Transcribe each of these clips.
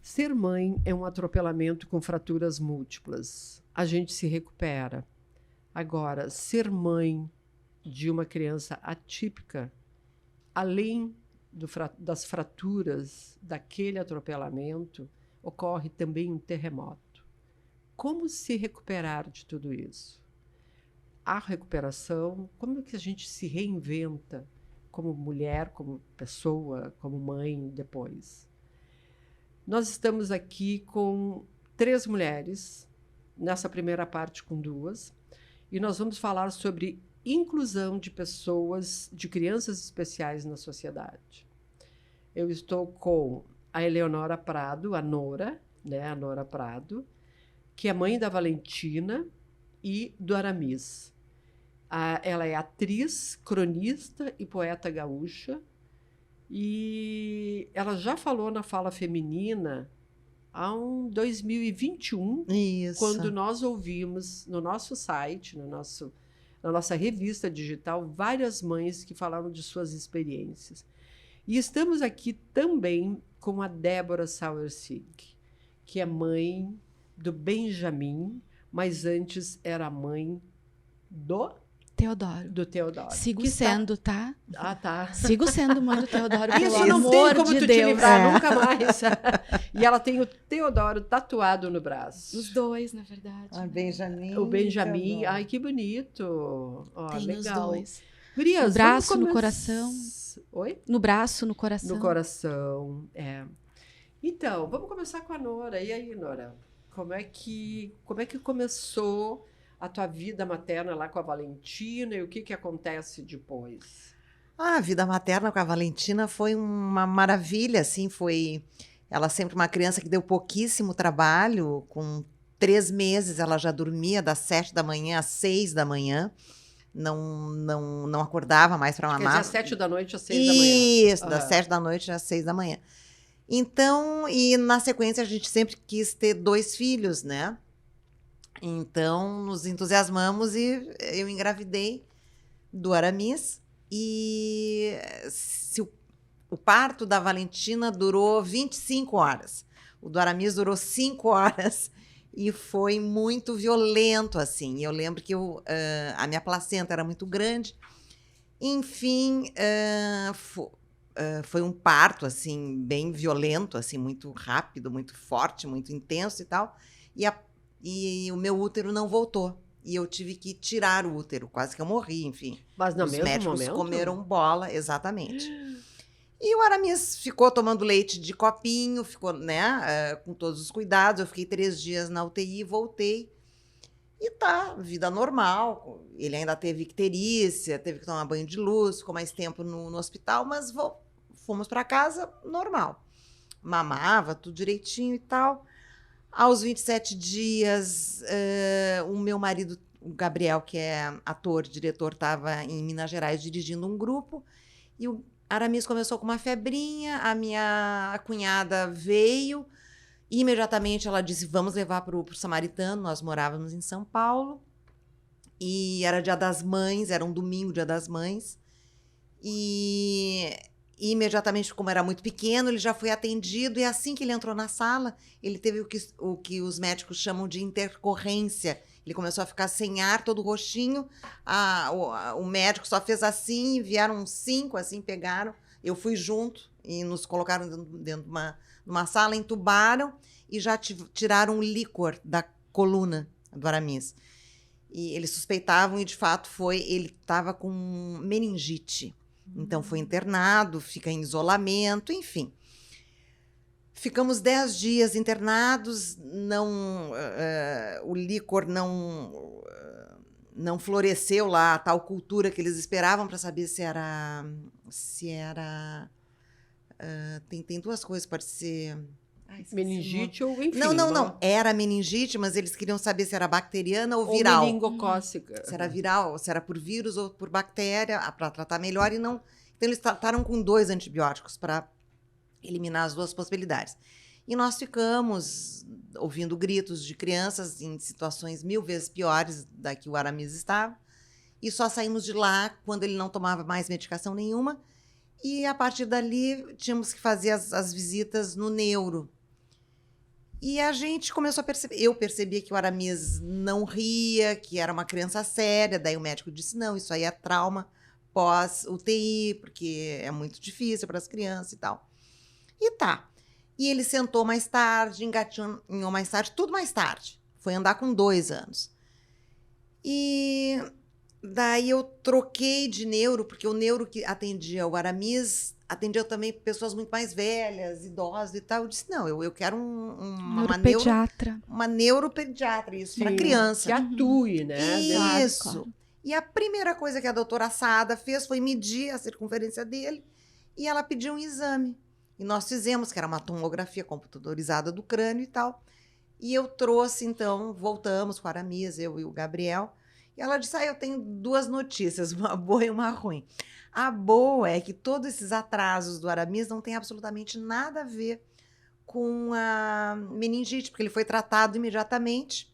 Ser mãe é um atropelamento com fraturas múltiplas. A gente se recupera. Agora, ser mãe de uma criança atípica, além das fraturas daquele atropelamento, ocorre também um terremoto. Como se recuperar de tudo isso? A recuperação, como é que a gente se reinventa como mulher, como pessoa, como mãe depois? Nós estamos aqui com 3 mulheres, nessa primeira parte com 2, e nós vamos falar sobre inclusão de pessoas, de crianças especiais na sociedade. Eu estou com a Eleonora Prado, a Nora, né, a Nora Prado, que é mãe da Valentina e do Aramis. Ela é atriz, cronista e poeta gaúcha, e ela já falou na Fala Feminina em 2021, Isso. quando nós ouvimos no nosso site, na nossa revista digital, várias mães que falaram de suas experiências. E estamos aqui também com a Débora Sauersig, que é mãe do Benjamin, mas antes era mãe do Teodoro. Sigo sendo, tá? Ah, tá. Sigo sendo mãe do Teodoro, pelo Isso não tem amor como de tu Deus. te livrar nunca mais. E ela tem o Teodoro tatuado no braço. Os 2, na verdade. A Benjamin. O Benjamin. Teodoro. Ai, que bonito. Ó, Tem legal. os 2. Gurias, No braço, vamos no coração. Oi? No braço, no coração. No coração, é. Então, vamos começar com a Nora. E aí, Nora? Como é que começou a tua vida materna lá com a Valentina e o que acontece depois? A vida materna com a Valentina foi uma maravilha, assim, ela sempre uma criança que deu pouquíssimo trabalho, com 3 meses ela já dormia das 7 da manhã às 6 da manhã, não acordava mais para mamar. Quer dizer, às 7 da noite às 6 da manhã. Isso, das 7 da noite às 6 da manhã. Então, e na sequência a gente sempre quis ter 2 filhos, né? Então, nos entusiasmamos e eu engravidei do Aramis. E o parto da Valentina durou 25 horas. O do Aramis durou 5 horas. E foi muito violento, assim. Eu lembro que a minha placenta era muito grande. Enfim, foi um parto, assim, bem violento, assim, muito rápido, muito forte, muito intenso e tal. E o meu útero não voltou. E eu tive que tirar o útero, quase que eu morri, enfim. Mas no Os mesmo médicos momento? comeram bola, exatamente. E o Aramis ficou tomando leite de copinho, ficou, né, com todos os cuidados. Eu fiquei 3 dias na UTI, voltei. E tá, vida normal. Ele ainda teve icterícia, teve que tomar banho de luz, ficou mais tempo no hospital, mas fomos para casa normal. Mamava, tudo direitinho e tal. Aos 27 dias, o meu marido, o Gabriel, que é ator, diretor, estava em Minas Gerais dirigindo um grupo, e o Aramis começou com uma febrinha, a minha cunhada veio, e imediatamente ela disse, vamos levar para o Samaritano, nós morávamos em São Paulo, e era Dia das Mães, era um domingo, Dia das Mães, e imediatamente, como era muito pequeno, ele já foi atendido, e assim que ele entrou na sala, ele teve o que os médicos chamam de intercorrência. Ele começou a ficar sem ar, todo roxinho. O médico só fez assim, vieram 5, assim, pegaram. Eu fui junto e nos colocaram dentro de uma sala, entubaram e já tiraram o líquor da coluna do Aramis. E eles suspeitavam, e de fato ele estava com meningite. Então, foi internado, fica em isolamento, enfim. Ficamos 10 dias internados, o líquor não floresceu lá, a tal cultura que eles esperavam para saber se era tem 2 coisas, pode ser... Meningite ou enfim. Não. Era meningite, mas eles queriam saber se era bacteriana ou Ou viral. meningocócica. Se era viral, se era por vírus ou por bactéria, para tratar melhor. Então, eles trataram com 2 antibióticos para eliminar as 2 possibilidades. E nós ficamos ouvindo gritos de crianças em situações 1000 vezes piores da que o Aramis estava. E só saímos de lá quando ele não tomava mais medicação nenhuma. E, a partir dali, tínhamos que fazer as visitas no neuro. E a gente começou a perceber, eu percebia que o Aramis não ria, que era uma criança séria, daí o médico disse, não, isso aí é trauma pós-UTI, porque é muito difícil para as crianças e tal. E tá. E ele sentou mais tarde, engatinhou mais tarde, tudo mais tarde. Foi andar com 2 anos. E daí eu troquei de neuro, porque o neuro que atendia o Aramis atendia também pessoas muito mais velhas, idosas e tal. Eu disse, não, eu quero Neuropediatra. uma neuropediatra, isso, para Sim, criança. Que atue, né? Isso. Claro. E a primeira coisa que a doutora Sada fez foi medir a circunferência dele e ela pediu um exame. E nós fizemos, que era uma tomografia computadorizada do crânio e tal. E eu trouxe, então, voltamos com a Aramis, eu e o Gabriel. E ela disse, eu tenho 2 notícias, uma boa e uma ruim. A boa é que todos esses atrasos do Aramis não tem absolutamente nada a ver com a meningite, porque ele foi tratado imediatamente.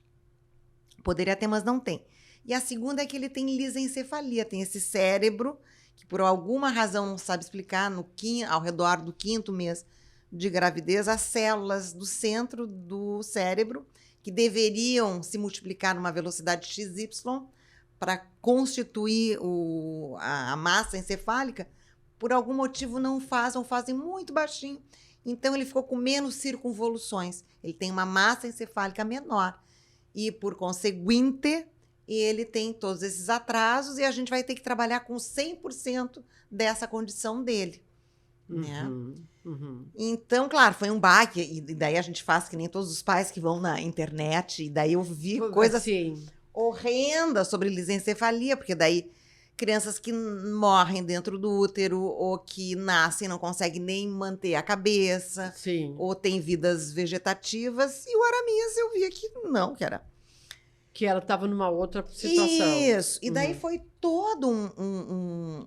Poderia ter, mas não tem. E a segunda é que ele tem lisencefalia, tem esse cérebro que por alguma razão não sabe explicar, ao redor do 5º mês de gravidez, as células do centro do cérebro, que deveriam se multiplicar numa velocidade XY para constituir a massa encefálica, por algum motivo não fazem, ou fazem muito baixinho. Então, ele ficou com menos circunvoluções. Ele tem uma massa encefálica menor. E, por conseguinte, ele tem todos esses atrasos e a gente vai ter que trabalhar com 100% dessa condição dele. Né? Então, claro, foi um baque. E daí a gente faz que nem todos os pais que vão na internet. E daí eu vi coisas horrendas sobre lisencefalia, porque daí crianças que morrem dentro do útero ou que nascem e não conseguem nem manter a cabeça. Sim. Ou têm vidas vegetativas. E o Aramis eu via que não, que era... Que ela estava numa outra situação. Isso. E daí foi todo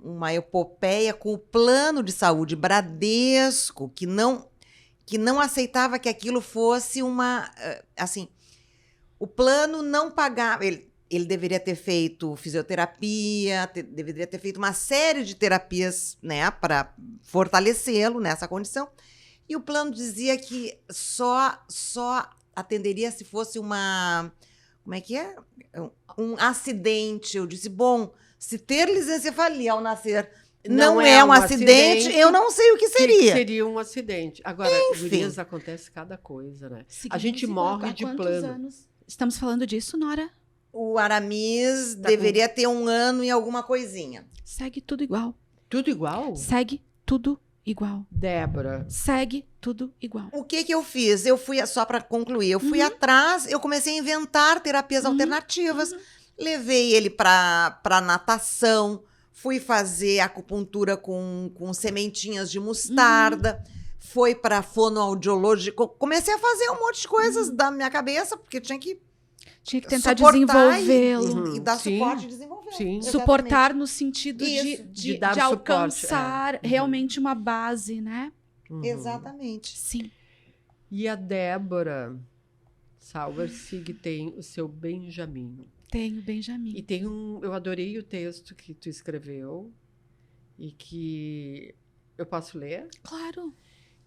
uma epopeia com o plano de saúde Bradesco, que não aceitava que aquilo fosse uma... Assim, o plano não pagava... Ele deveria ter feito fisioterapia, deveria ter feito uma série de terapias, né, para fortalecê-lo nessa condição. E o plano dizia que só atenderia se fosse uma... Como é que é? Um acidente. Eu disse, bom, se ter lisencefalia ao nascer não é um acidente, eu não sei o que seria. Seria um acidente. Agora, gurias, acontece cada coisa, né? Seguimos a gente morre de plano. Anos estamos falando disso, Nora? O Aramis deveria ter 1 ano e alguma coisinha. Segue tudo igual. Tudo igual? Segue tudo igual. Débora. Segue tudo igual. O que eu fiz? Eu fui, só para concluir, eu fui atrás, eu comecei a inventar terapias alternativas. Levei ele para natação, fui fazer acupuntura com sementinhas de mostarda, fui para fonoaudiologia. Comecei a fazer um monte de coisas da minha cabeça, porque tinha que tentar desenvolvê-lo. E dar suporte e desenvolver. Sim. Suportar no sentido de de alcançar suporte, realmente uma base, né? Exatamente. Sim. E a Débora Sauersig tem o seu Benjamin. Tenho Benjamin. E tem eu adorei o texto que tu escreveu e que eu posso ler? Claro.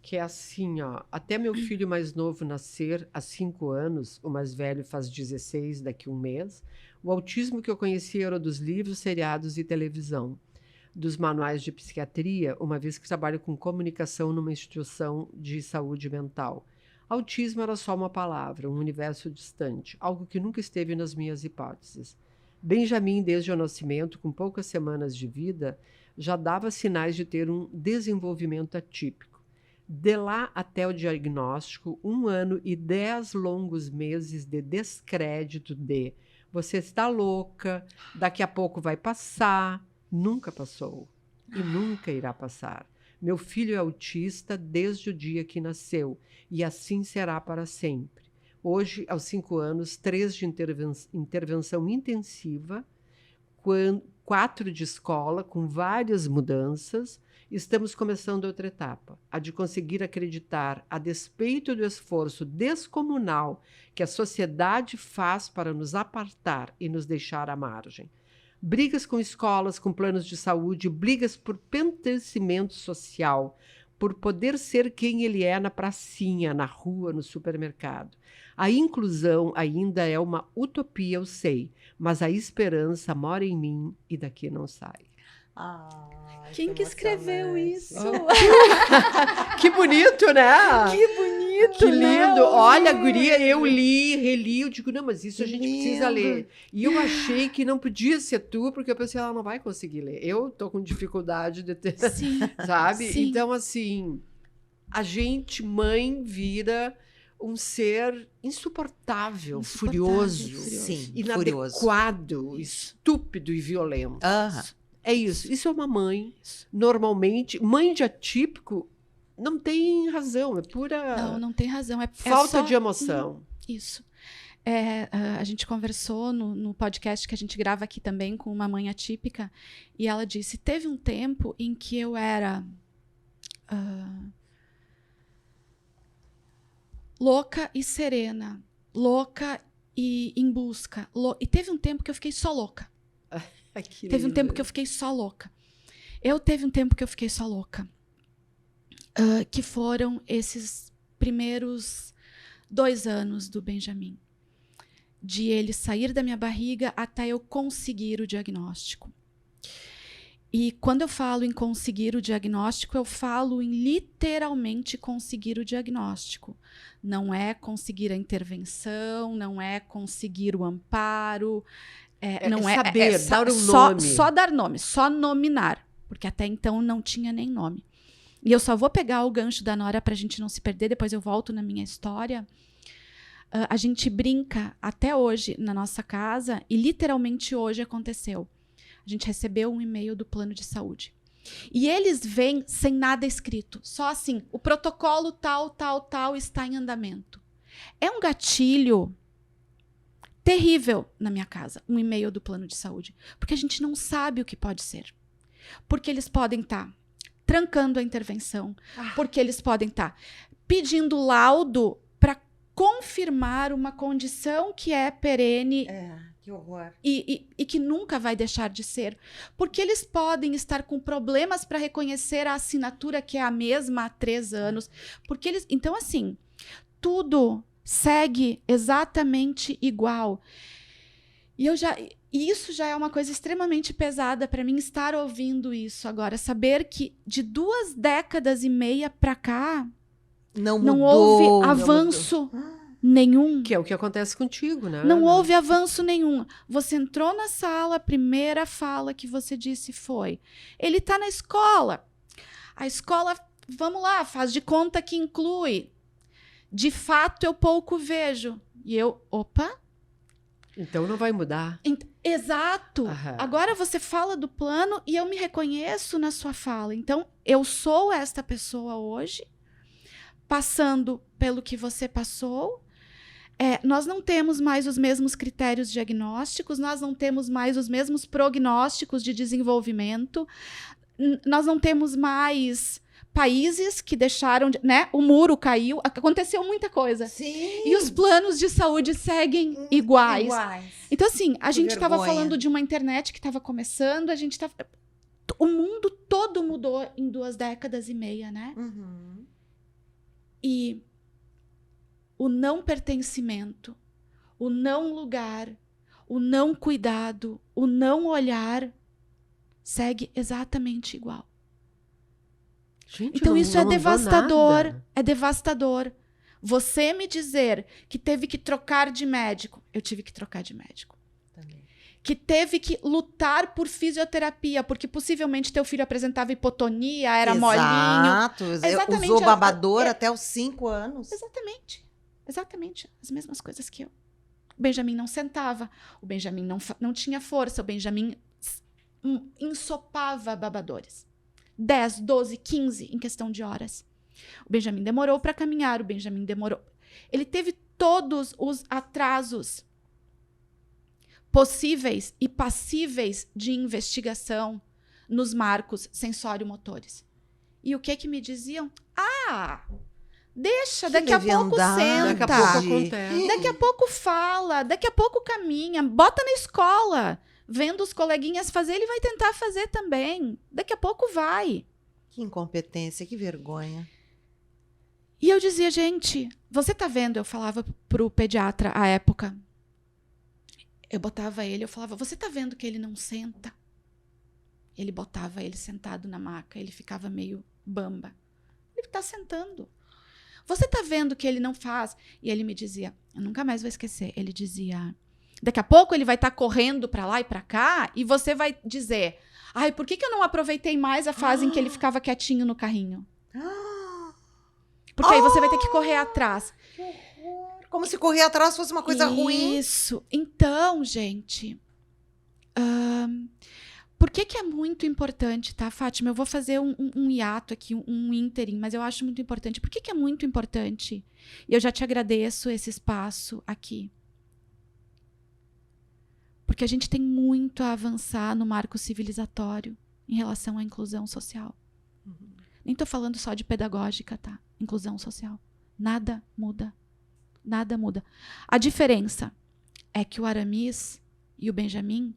Que é assim, ó. Até meu filho mais novo nascer, há 5 anos, o mais velho faz 16 daqui a 1 mês, o autismo que eu conhecia era dos livros, seriados e televisão. Dos manuais de psiquiatria, uma vez que trabalho com comunicação numa instituição de saúde mental. Autismo era só uma palavra, um universo distante, algo que nunca esteve nas minhas hipóteses. Benjamin, desde o nascimento, com poucas semanas de vida, já dava sinais de ter um desenvolvimento atípico. De lá até o diagnóstico, 1 ano e 10 longos meses de descrédito de você está louca, daqui a pouco vai passar, nunca passou e nunca irá passar. Meu filho é autista desde o dia que nasceu e assim será para sempre. Hoje, aos 5 anos, 3 de intervenção intensiva, 4 de escola, com várias mudanças. Estamos começando outra etapa, a de conseguir acreditar, a despeito do esforço descomunal que a sociedade faz para nos apartar e nos deixar à margem. Brigas com escolas, com planos de saúde, brigas por pertencimento social, por poder ser quem ele é na pracinha, na rua, no supermercado. A inclusão ainda é uma utopia, eu sei, mas a esperança mora em mim e daqui não sai. Quem que escreveu isso? Que bonito, né? Que bonito, Que lindo. né? Olha, guria, eu li, reli, eu digo, não, mas isso a gente precisa lindo. ler. E eu achei que não podia ser tu, porque eu pensei, ela não vai conseguir ler. Eu tô com dificuldade de ter, Sim. sabe? Sim. Então, assim, a gente, mãe, vira um ser insuportável, furioso, Sim, inadequado, estúpido e violento. Aham. É isso. Isso é uma mãe. Normalmente, mãe de atípico não tem razão, é pura Não tem razão. É falta só de emoção. Isso. A gente conversou no podcast que a gente grava aqui também com uma mãe atípica, e ela disse, teve um tempo em que eu era louca e serena, louca e em busca. E teve um tempo que eu fiquei só louca. Ai, que Teve um lindo. tempo que eu fiquei só louca. Teve um tempo que eu fiquei só louca. Que foram esses primeiros 2 anos do Benjamin. De ele sair da minha barriga até eu conseguir o diagnóstico. E quando eu falo em conseguir o diagnóstico, eu falo em literalmente conseguir o diagnóstico. Não é conseguir a intervenção, não é conseguir o amparo. Não é saber, dar um só, nome. Só dar nome, só nominar. Porque até então não tinha nem nome. E eu só vou pegar o gancho da Nora para a gente não se perder, depois eu volto na minha história. A gente brinca até hoje na nossa casa, e literalmente hoje aconteceu. A gente recebeu um e-mail do plano de saúde. E eles vêm sem nada escrito. Só assim, o protocolo tal está em andamento. É um gatilho terrível na minha casa, um e-mail do plano de saúde. Porque a gente não sabe o que pode ser. Porque eles podem estar trancando a intervenção. Porque eles podem estar pedindo laudo para confirmar uma condição que é perene. Que horror. E que nunca vai deixar de ser. Porque eles podem estar com problemas para reconhecer a assinatura que é a mesma há 3 anos. Porque eles. Então, assim, tudo segue exatamente igual. E isso já é uma coisa extremamente pesada para mim, estar ouvindo isso agora. Saber que de 2 décadas e meia para cá não houve avanço nenhum. Que é o que acontece contigo, né? Não houve avanço nenhum. Você entrou na sala, a primeira fala que você disse foi: ele está na escola. A escola, vamos lá, faz de conta que inclui. De fato, eu pouco vejo. E eu, opa. Então não vai mudar. Exato. Aham. Agora você fala do plano e eu me reconheço na sua fala. Então, eu sou esta pessoa hoje, passando pelo que você passou. Nós não temos mais os mesmos critérios diagnósticos, nós não temos mais os mesmos prognósticos de desenvolvimento, nós não temos mais países que deixaram, né? O muro caiu, aconteceu muita coisa. Sim. E os planos de saúde seguem iguais. Então, assim, a gente estava vergonha. falando de uma internet que estava começando, o mundo todo mudou em 2 décadas e meia, né? Uhum. E o não pertencimento, o não lugar, o não cuidado, o não olhar segue exatamente igual. Gente, Então não- isso não é mudou devastador, nada. é devastador. Você me dizer que teve que trocar de médico, eu tive que trocar de médico. Também. Que teve que lutar por fisioterapia, porque possivelmente teu filho apresentava hipotonia, era molinho. Exato. Exatamente, Usou babador até os 5 anos. Exatamente, as mesmas coisas que eu. O Benjamin não sentava, o Benjamin não tinha força, o Benjamin ensopava babadores. 10, 12, 15 em questão de horas. O Benjamin demorou para caminhar, o Benjamin demorou. Ele teve todos os atrasos possíveis e passíveis de investigação nos marcos sensório-motores. E o que me diziam? Deixa, Que daqui a pouco leviandade. senta. Daqui a pouco acontece. Daqui a pouco fala, daqui a pouco caminha, bota na escola. Vendo os coleguinhas fazer, ele vai tentar fazer também. Daqui a pouco vai. Que incompetência, que vergonha. E eu dizia, gente, você tá vendo? Eu falava pro pediatra à época. Eu botava ele, eu falava, você tá vendo que ele não senta? Ele botava ele sentado na maca, ele ficava meio bamba. Ele tá sentando. Você tá vendo que ele não faz? E ele me dizia, eu nunca mais vou esquecer, ele dizia, daqui a pouco ele vai estar correndo para lá e para cá e você vai dizer, ai, por que eu não aproveitei mais a fase em que ele ficava quietinho no carrinho? Porque aí você vai ter que correr atrás. Que horror. Como se correr atrás fosse uma coisa ruim. Isso. Então, gente, por que é muito importante, tá, Fátima? Eu vou fazer um hiato aqui, um ínterim, mas eu acho muito importante. Por que é muito importante? E eu já te agradeço esse espaço aqui. Porque a gente tem muito a avançar no marco civilizatório em relação à inclusão social. Nem estou falando só de pedagógica, tá? Inclusão social. Nada muda. Nada muda. A diferença é que o Aramis e o Benjamin,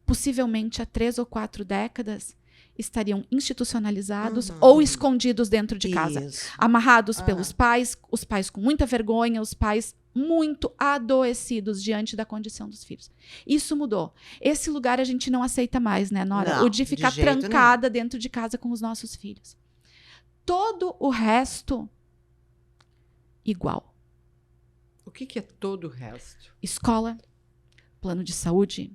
possivelmente há 3 ou 4 décadas, estariam institucionalizados ou escondidos dentro de casa. Isso. Amarrados pelos pais, os pais com muita vergonha, os pais muito adoecidos diante da condição dos filhos. Isso mudou. Esse lugar a gente não aceita mais, né, Nora? Não, o de ficar jeito trancada dentro de casa com os nossos filhos. Todo o resto, igual. O que é todo o resto? Escola, plano de saúde,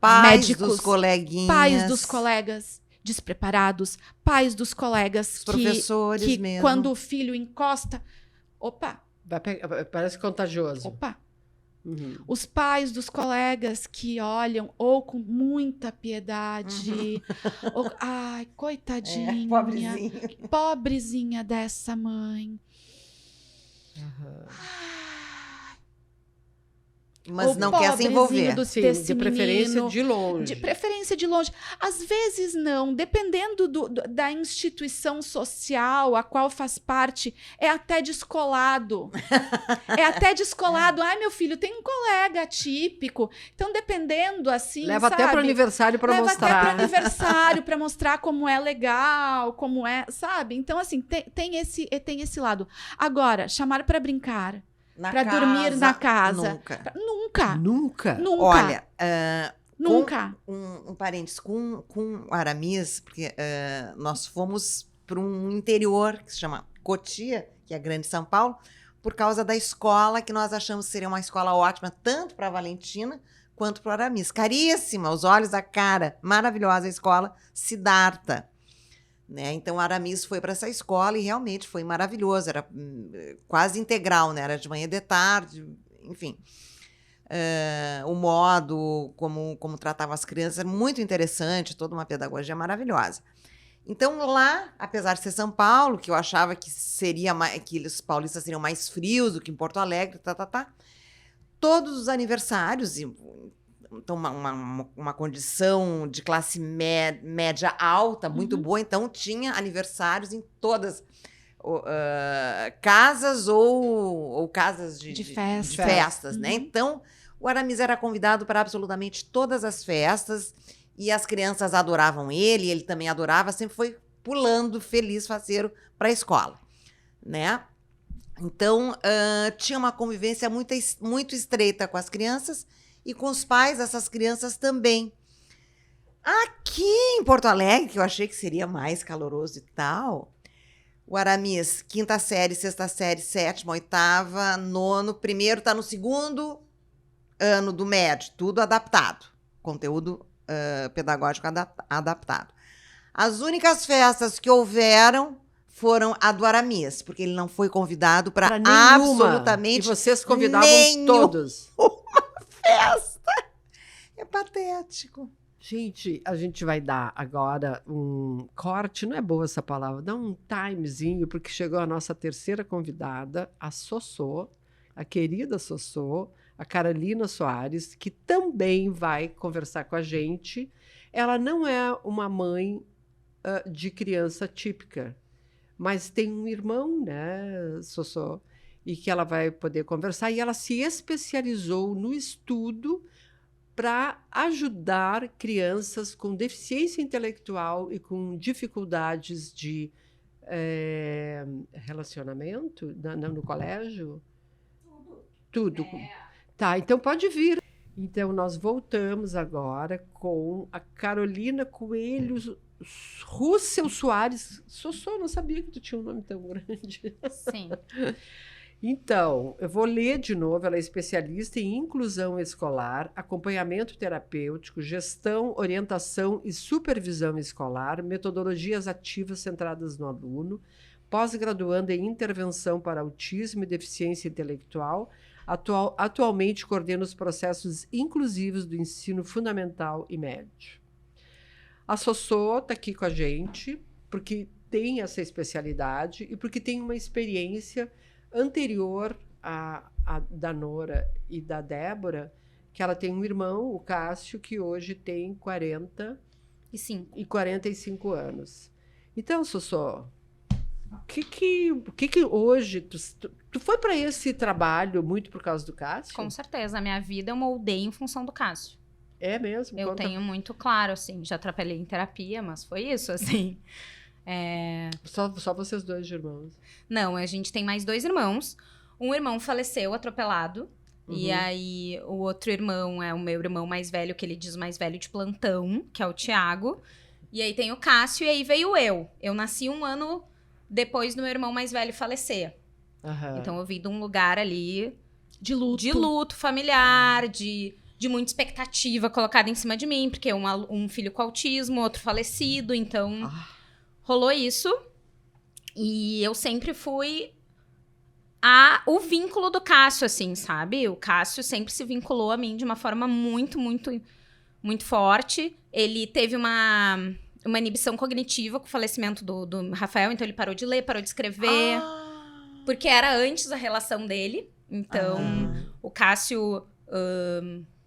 Pais médicos, dos coleguinhas. pais dos colegas despreparados, pais dos colegas Professores que mesmo. quando o filho encosta, opa, Parece contagioso. opa. Os pais dos colegas que olham ou com muita piedade, ou, ai, coitadinha, pobrezinho. pobrezinha dessa mãe. Mas Ou não quer se pobrezinho envolver. Sim, desse de preferência menino. de longe. De preferência de longe. Às vezes não, dependendo da instituição social a qual faz parte, é até descolado. É até descolado. Ai, meu filho, tem um colega atípico. Então, dependendo, assim, Leva sabe? até para o aniversário para Leva mostrar. até para aniversário para mostrar como é legal, como é, sabe? Então, assim, tem esse lado. Agora, chamar para brincar, para dormir na casa. Nunca. Nunca. Nunca. Nunca. Olha, Nunca. um parênteses, com o Aramis, porque nós fomos para um interior que se chama Cotia, que é Grande São Paulo, por causa da escola que nós achamos que seria uma escola ótima, tanto para a Valentina quanto para o Aramis. Caríssima, os olhos, a cara, maravilhosa a escola, Siddhartha. Né? Então, o Aramis foi para essa escola e realmente foi maravilhoso, era quase integral, né? Era de manhã e de tarde, enfim. O modo como tratava as crianças era muito interessante, toda uma pedagogia maravilhosa. Então, lá, apesar de ser São Paulo, que eu achava que que os paulistas seriam mais frios do que em Porto Alegre, todos os aniversários, então uma condição de classe média alta, muito boa, então tinha aniversários em todas casas ou casas de festas, né? Então, o Aramis era convidado para absolutamente todas as festas e as crianças adoravam ele também adorava, sempre foi pulando, feliz, faceiro para a escola, né? Então, tinha uma convivência muito estreita com as crianças e com os pais dessas crianças também. Aqui em Porto Alegre, que eu achei que seria mais caloroso e tal, o Aramis, 5ª série, 6ª série, 7ª, 8ª, 9º, primeiro está no 2º ano do médio, tudo adaptado, conteúdo pedagógico adaptado. As únicas festas que houveram foram a do Aramis, porque ele não foi convidado para absolutamente e vocês convidavam todos. Festa. É patético. Gente, a gente vai dar agora um corte, não é boa essa palavra, dá um timezinho, porque chegou a nossa 3ª convidada, a Sossô, a querida Sossô, a Carolina Soares, que também vai conversar com a gente. Ela não é uma mãe de criança típica, mas tem um irmão, né, Sossô, e que ela vai poder conversar. E ela se especializou no estudo para ajudar crianças com deficiência intelectual e com dificuldades de relacionamento no colégio? Tudo. Tá, então pode vir. Então, nós voltamos agora com a Carolina Coelho Russell Soares. Sossô, não sabia que tu tinha um nome tão grande. Sim. Então, eu vou ler de novo. Ela é especialista em inclusão escolar, acompanhamento terapêutico, gestão, orientação e supervisão escolar, metodologias ativas centradas no aluno, pós-graduanda em intervenção para autismo e deficiência intelectual. Atualmente coordena os processos inclusivos do ensino fundamental e médio. A Sossô está aqui com a gente porque tem essa especialidade e porque tem uma experiência anterior à da Nora e da Débora, que ela tem um irmão, o Cássio, que hoje tem 45 anos. Então, Sossô, o que hoje... Tu foi para esse trabalho muito por causa do Cássio? Com certeza. A minha vida eu moldei em função do Cássio. É mesmo? Eu tenho muito claro, assim. Já atrapalhei em terapia, mas foi isso, assim. Só vocês dois de irmãos? Não, a gente tem mais 2 irmãos. Um irmão faleceu atropelado. E aí, o outro irmão é o meu irmão mais velho, que ele diz mais velho de plantão, que é o Tiago. E aí tem o Cássio, e aí veio eu. Eu nasci 1 ano depois do meu irmão mais velho falecer. Então eu vim de um lugar ali De luto. de luto familiar, de muita expectativa colocada em cima de mim, porque um filho com autismo, outro falecido, então rolou isso. E eu sempre fui o vínculo do Cássio, assim, sabe? O Cássio sempre se vinculou a mim de uma forma muito, muito, muito forte. Ele teve uma inibição cognitiva com o falecimento do Rafael, então ele parou de ler, parou de escrever. Porque era antes a relação dele. Então, o Cássio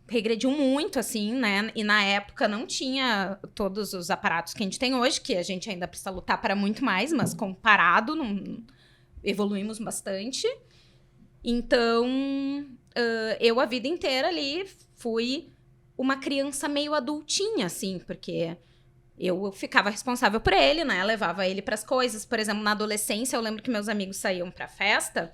regrediu muito, assim, né? E na época não tinha todos os aparatos que a gente tem hoje, que a gente ainda precisa lutar para muito mais, mas comparado, evoluímos bastante. Então, eu a vida inteira ali fui uma criança meio adultinha, assim, porque... Eu ficava responsável por ele, né? Levava ele pras coisas. Por exemplo, na adolescência, eu lembro que meus amigos saíam pra festa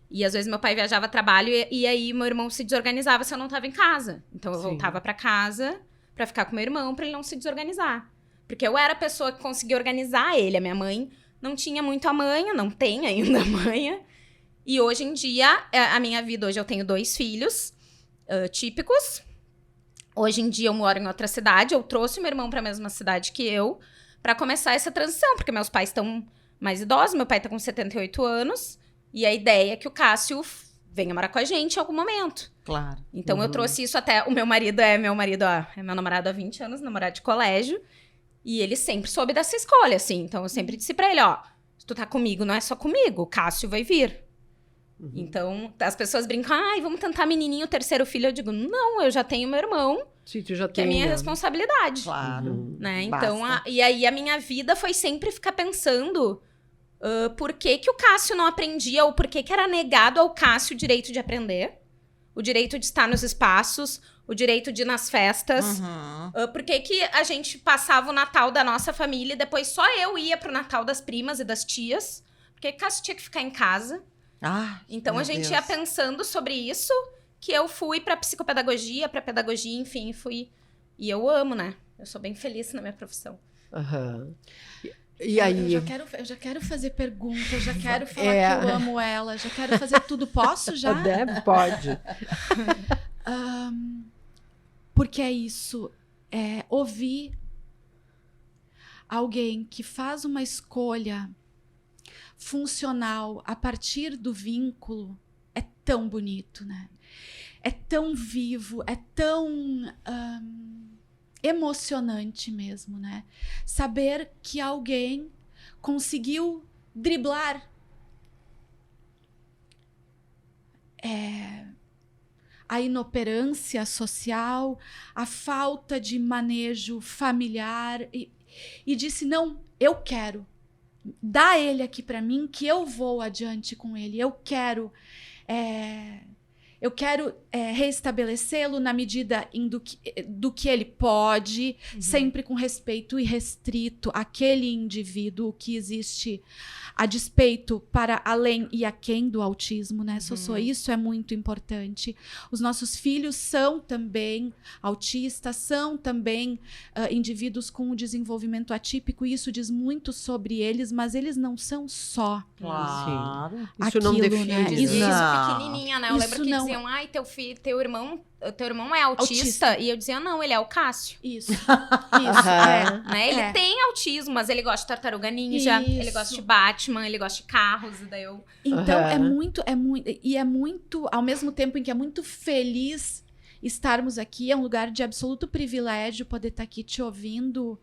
e às vezes meu pai viajava a trabalho e aí meu irmão se desorganizava se eu não tava em casa. Então eu voltava pra casa pra ficar com meu irmão pra ele não se desorganizar. Porque eu era a pessoa que conseguia organizar ele. A minha mãe não tinha muito a manha, não tem ainda a manha. E hoje em dia, a minha vida, hoje eu tenho 2 filhos típicos. Hoje em dia eu moro em outra cidade, eu trouxe meu irmão para a mesma cidade que eu, para começar essa transição, porque meus pais estão mais idosos, meu pai tá com 78 anos, e a ideia é que o Cássio venha morar com a gente em algum momento. Claro. Então eu trouxe isso até, o meu marido é meu namorado há 20 anos, namorado de colégio, e ele sempre soube dessa escolha, assim, então eu sempre disse pra ele, se tu tá comigo, não é só comigo, o Cássio vai vir. Então, as pessoas brincam, vamos tentar menininho, 3º filho. Eu digo, não, eu já tenho meu irmão, Sim, tu já que é minha responsabilidade. Claro. Né? Basta. Então, e aí a minha vida foi sempre ficar pensando por que o Cássio não aprendia, ou por que era negado ao Cássio o direito de aprender, o direito de estar nos espaços, o direito de ir nas festas. Por que a gente passava o Natal da nossa família e depois só eu ia pro Natal das primas e das tias? Porque o Cássio tinha que ficar em casa. Então a gente ia pensando sobre isso, que eu fui pra psicopedagogia, pra pedagogia, enfim, fui. E eu amo, né? Eu sou bem feliz na minha profissão. E aí? Eu já quero fazer pergunta, eu já quero falar que eu amo ela, já quero fazer tudo. Posso já? Deve, pode. Porque é isso. Ouvir alguém que faz uma escolha funcional a partir do vínculo é tão bonito, né? É tão vivo, é tão emocionante mesmo, né? Saber que alguém conseguiu driblar a inoperância social, a falta de manejo familiar e disse, não, eu quero. Dá ele aqui para mim que eu vou adiante com ele. Eu quero Eu quero reestabelecê-lo na medida do que ele pode, sempre com respeito irrestrito àquele indivíduo que existe a despeito para além e aquém do autismo, né, Sossô? Isso é muito importante. Os nossos filhos são também autistas, são também indivíduos com um desenvolvimento atípico, e isso diz muito sobre eles, mas eles não são só. Claro. Isso não define, né? Isso, Não. pequenininha, né? Eu lembro Isso que não- diziam, ai, teu irmão é autista. E eu dizia, não, ele é o Cássio. Isso. Isso. Né? Ele É. tem autismo, mas ele gosta de Tartaruga Ninja, ele Isso. gosta de Batman, ele gosta de carros, e daí eu... Então, Aham. é muito, ao mesmo tempo em que é muito feliz estarmos aqui, é um lugar de absoluto privilégio poder estar aqui te ouvindo.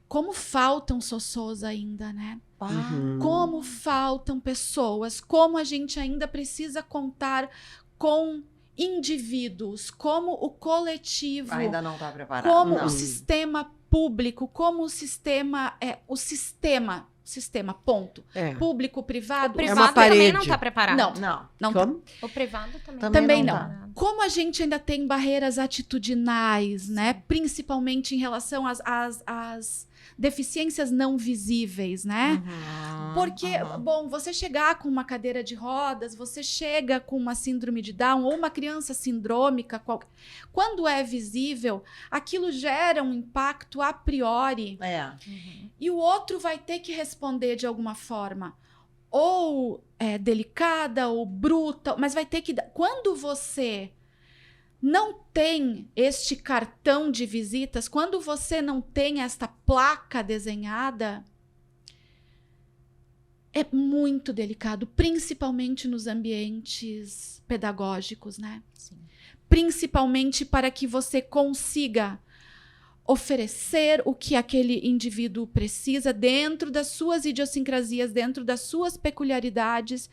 Como faltam Sossôs ainda, né? Uhum. Como faltam pessoas, como a gente ainda precisa contar com indivíduos, como o coletivo, Ainda não tá preparado. como não. o sistema público, como o sistema, ponto. É. Público, privado. O privado parede. também não tá preparado. Não. Não. Não tá. Como? O privado também, Também não não. tá. Como a gente ainda tem barreiras atitudinais, né? Principalmente em relação às deficiências não visíveis, né? Porque, bom, você chegar com uma cadeira de rodas, você chega com uma síndrome de Down ou uma criança sindrômica, quando é visível, aquilo gera um impacto a priori. É. E o outro vai ter que responder de alguma forma. Ou delicada, ou bruta, mas vai ter que... Quando você não tem este cartão de visitas, quando você não tem esta placa desenhada, é muito delicado, principalmente nos ambientes pedagógicos, né? Sim. Principalmente para que você consiga oferecer o que aquele indivíduo precisa dentro das suas idiosincrasias, dentro das suas peculiaridades,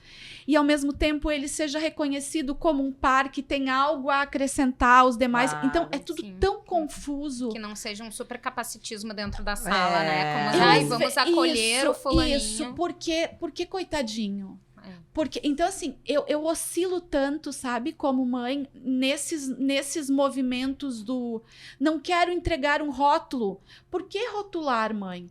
e ao mesmo tempo ele seja reconhecido como um par que tem algo a acrescentar aos demais. Claro, Então é tudo sim. tão confuso. Que não seja um super capacitismo dentro da sala, É. né? Como, ai, vamos acolher o fulaninho. Isso, porque coitadinho. É. Porque, então, assim, eu oscilo tanto, sabe, como mãe, nesses movimentos do não quero entregar um rótulo. Por que rotular, mãe?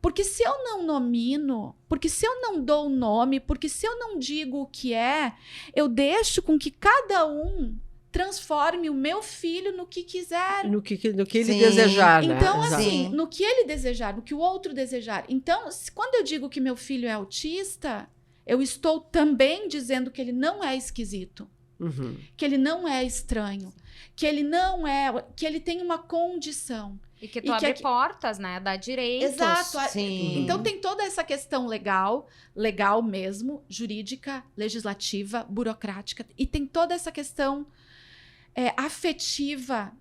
Porque se eu não nomino, porque se eu não dou o nome, porque se eu não digo o que é, eu deixo com que cada um transforme o meu filho no que quiser. No que ele Sim. desejar, né? Então, Exato. assim, Sim. no que ele desejar, no que o outro desejar. Então, quando eu digo que meu filho é autista, eu estou também dizendo que ele não é esquisito, Uhum. que ele não é estranho, que ele não é, que ele tem uma condição. E que tu E que abre aqui- portas, né? Dá direitos. Exato. Sim. Então tem toda essa questão legal mesmo, jurídica, legislativa, burocrática, e tem toda essa questão afetiva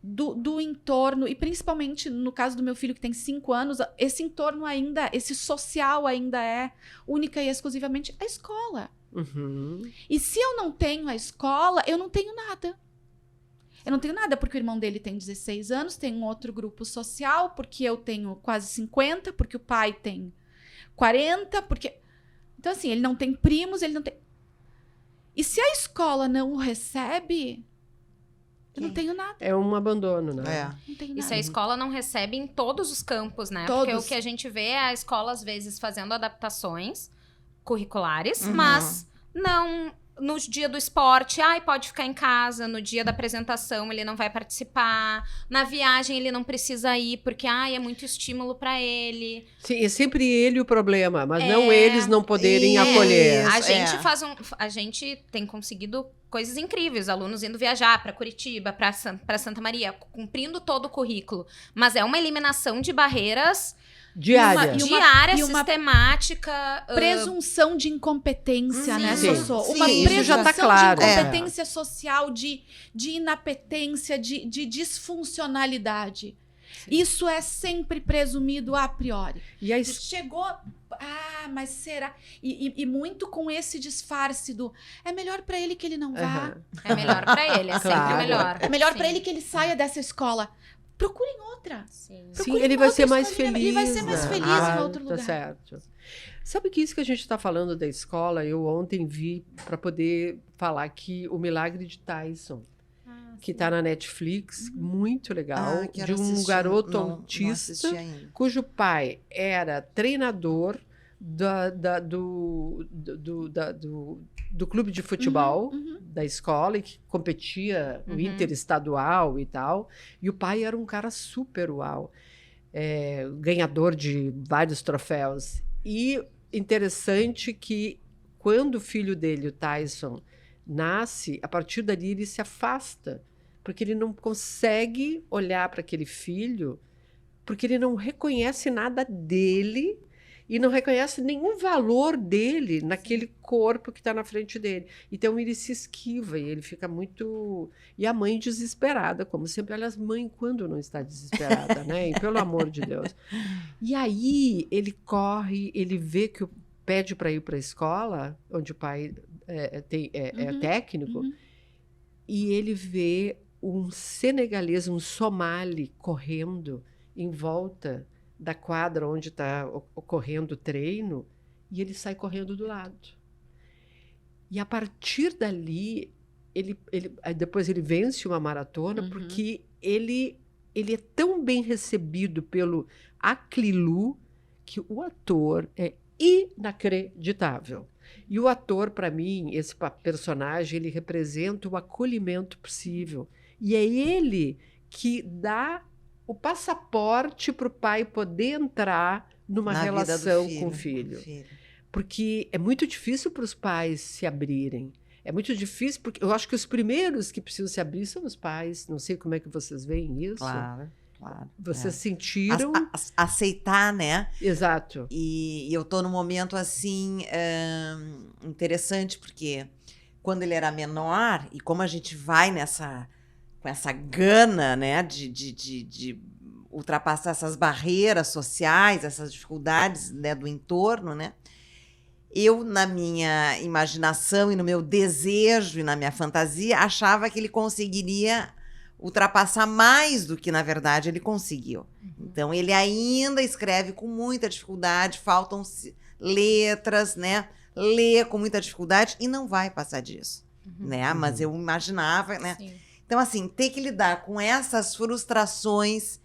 do entorno, e principalmente no caso do meu filho que tem 5 anos, esse entorno ainda, esse social ainda é única e exclusivamente a escola. Uhum. E se eu não tenho a escola, eu não tenho nada. Eu não tenho nada porque o irmão dele tem 16 anos, tem um outro grupo social, porque eu tenho quase 50, porque o pai tem 40, porque... Então, assim, ele não tem primos, ele não tem... E se a escola não o recebe, eu não tenho nada. É um abandono, né? É. Não tenho E nada. se a escola não recebe em todos os campos, né? Porque Todos. o que a gente vê é a escola, às vezes, fazendo adaptações curriculares, Uhum. mas não... No dia do esporte, pode ficar em casa. No dia da apresentação, ele não vai participar. Na viagem, ele não precisa ir, porque, é muito estímulo pra ele. Sim, é sempre ele o problema, mas não eles não poderem Isso. acolher. A Isso, gente é. a gente tem conseguido coisas incríveis, alunos indo viajar para Curitiba, para Santa Maria, cumprindo todo o currículo, mas é uma eliminação de barreiras Diária. E uma sistemática, presunção de incompetência, né, Sim. Sossô? Sim, Uma isso presunção já tá claro. de incompetência social, de inapetência, de disfuncionalidade. Isso é sempre presumido a priori. E a Chegou... mas será? E muito com esse disfarce do... É melhor pra ele que ele não vá. Aham. é melhor para ele, é sempre Claro. melhor. É melhor Sim. pra ele que ele saia dessa escola. Procurem outra. Sim. Sim, Procure ele vai outra ser mais escolinha, feliz. ele vai ser mais né? feliz em outro lugar. Tá certo. Sabe que isso que a gente está falando da escola, eu ontem vi para poder falar que o Milagre de Tyson, que está na Netflix, muito legal, de quero um assistir. garoto Não autista, assisti ainda. cujo pai era treinador do clube de futebol da escola, e que competia no interestadual e tal. E o pai era um cara super uau, ganhador de vários troféus. E interessante que quando o filho dele, o Tyson, nasce, a partir dali ele se afasta, porque ele não consegue olhar para aquele filho, porque ele não reconhece nada dele e não reconhece nenhum valor dele naquele corpo que está na frente dele. Então ele se esquiva e ele fica muito... E a mãe desesperada, como sempre. Aliás, mãe, quando não está desesperada, né? E pelo amor de Deus. E aí ele corre, ele vê que pede para ir para a escola, onde o pai é técnico, e ele vê um senegalês, um somali, correndo em volta da quadra onde está ocorrendo o treino, e ele sai correndo do lado. E a partir dali, depois ele vence uma maratona, porque ele é tão bem recebido pelo Aklilu que o ator é inacreditável. E o ator, para mim, esse personagem, ele representa o acolhimento possível. E é ele que dá o passaporte para o pai poder entrar numa relação com o filho. Porque é muito difícil para os pais se abrirem. É muito difícil, porque eu acho que os primeiros que precisam se abrir são os pais. Não sei como é que vocês veem isso. Claro. Vocês sentiram... Aceitar, né? Exato. E eu tô num momento, assim, interessante, porque quando ele era menor, e como a gente vai com essa gana, né, de ultrapassar essas barreiras sociais, essas dificuldades, né, do entorno, né? Eu, na minha imaginação e no meu desejo e na minha fantasia, achava que ele conseguiria ultrapassar mais do que, na verdade, ele conseguiu. Então, ele ainda escreve com muita dificuldade, faltam letras, né? Lê com muita dificuldade e não vai passar disso, né? Mas eu imaginava, né? Sim. Então, assim, ter que lidar com essas frustrações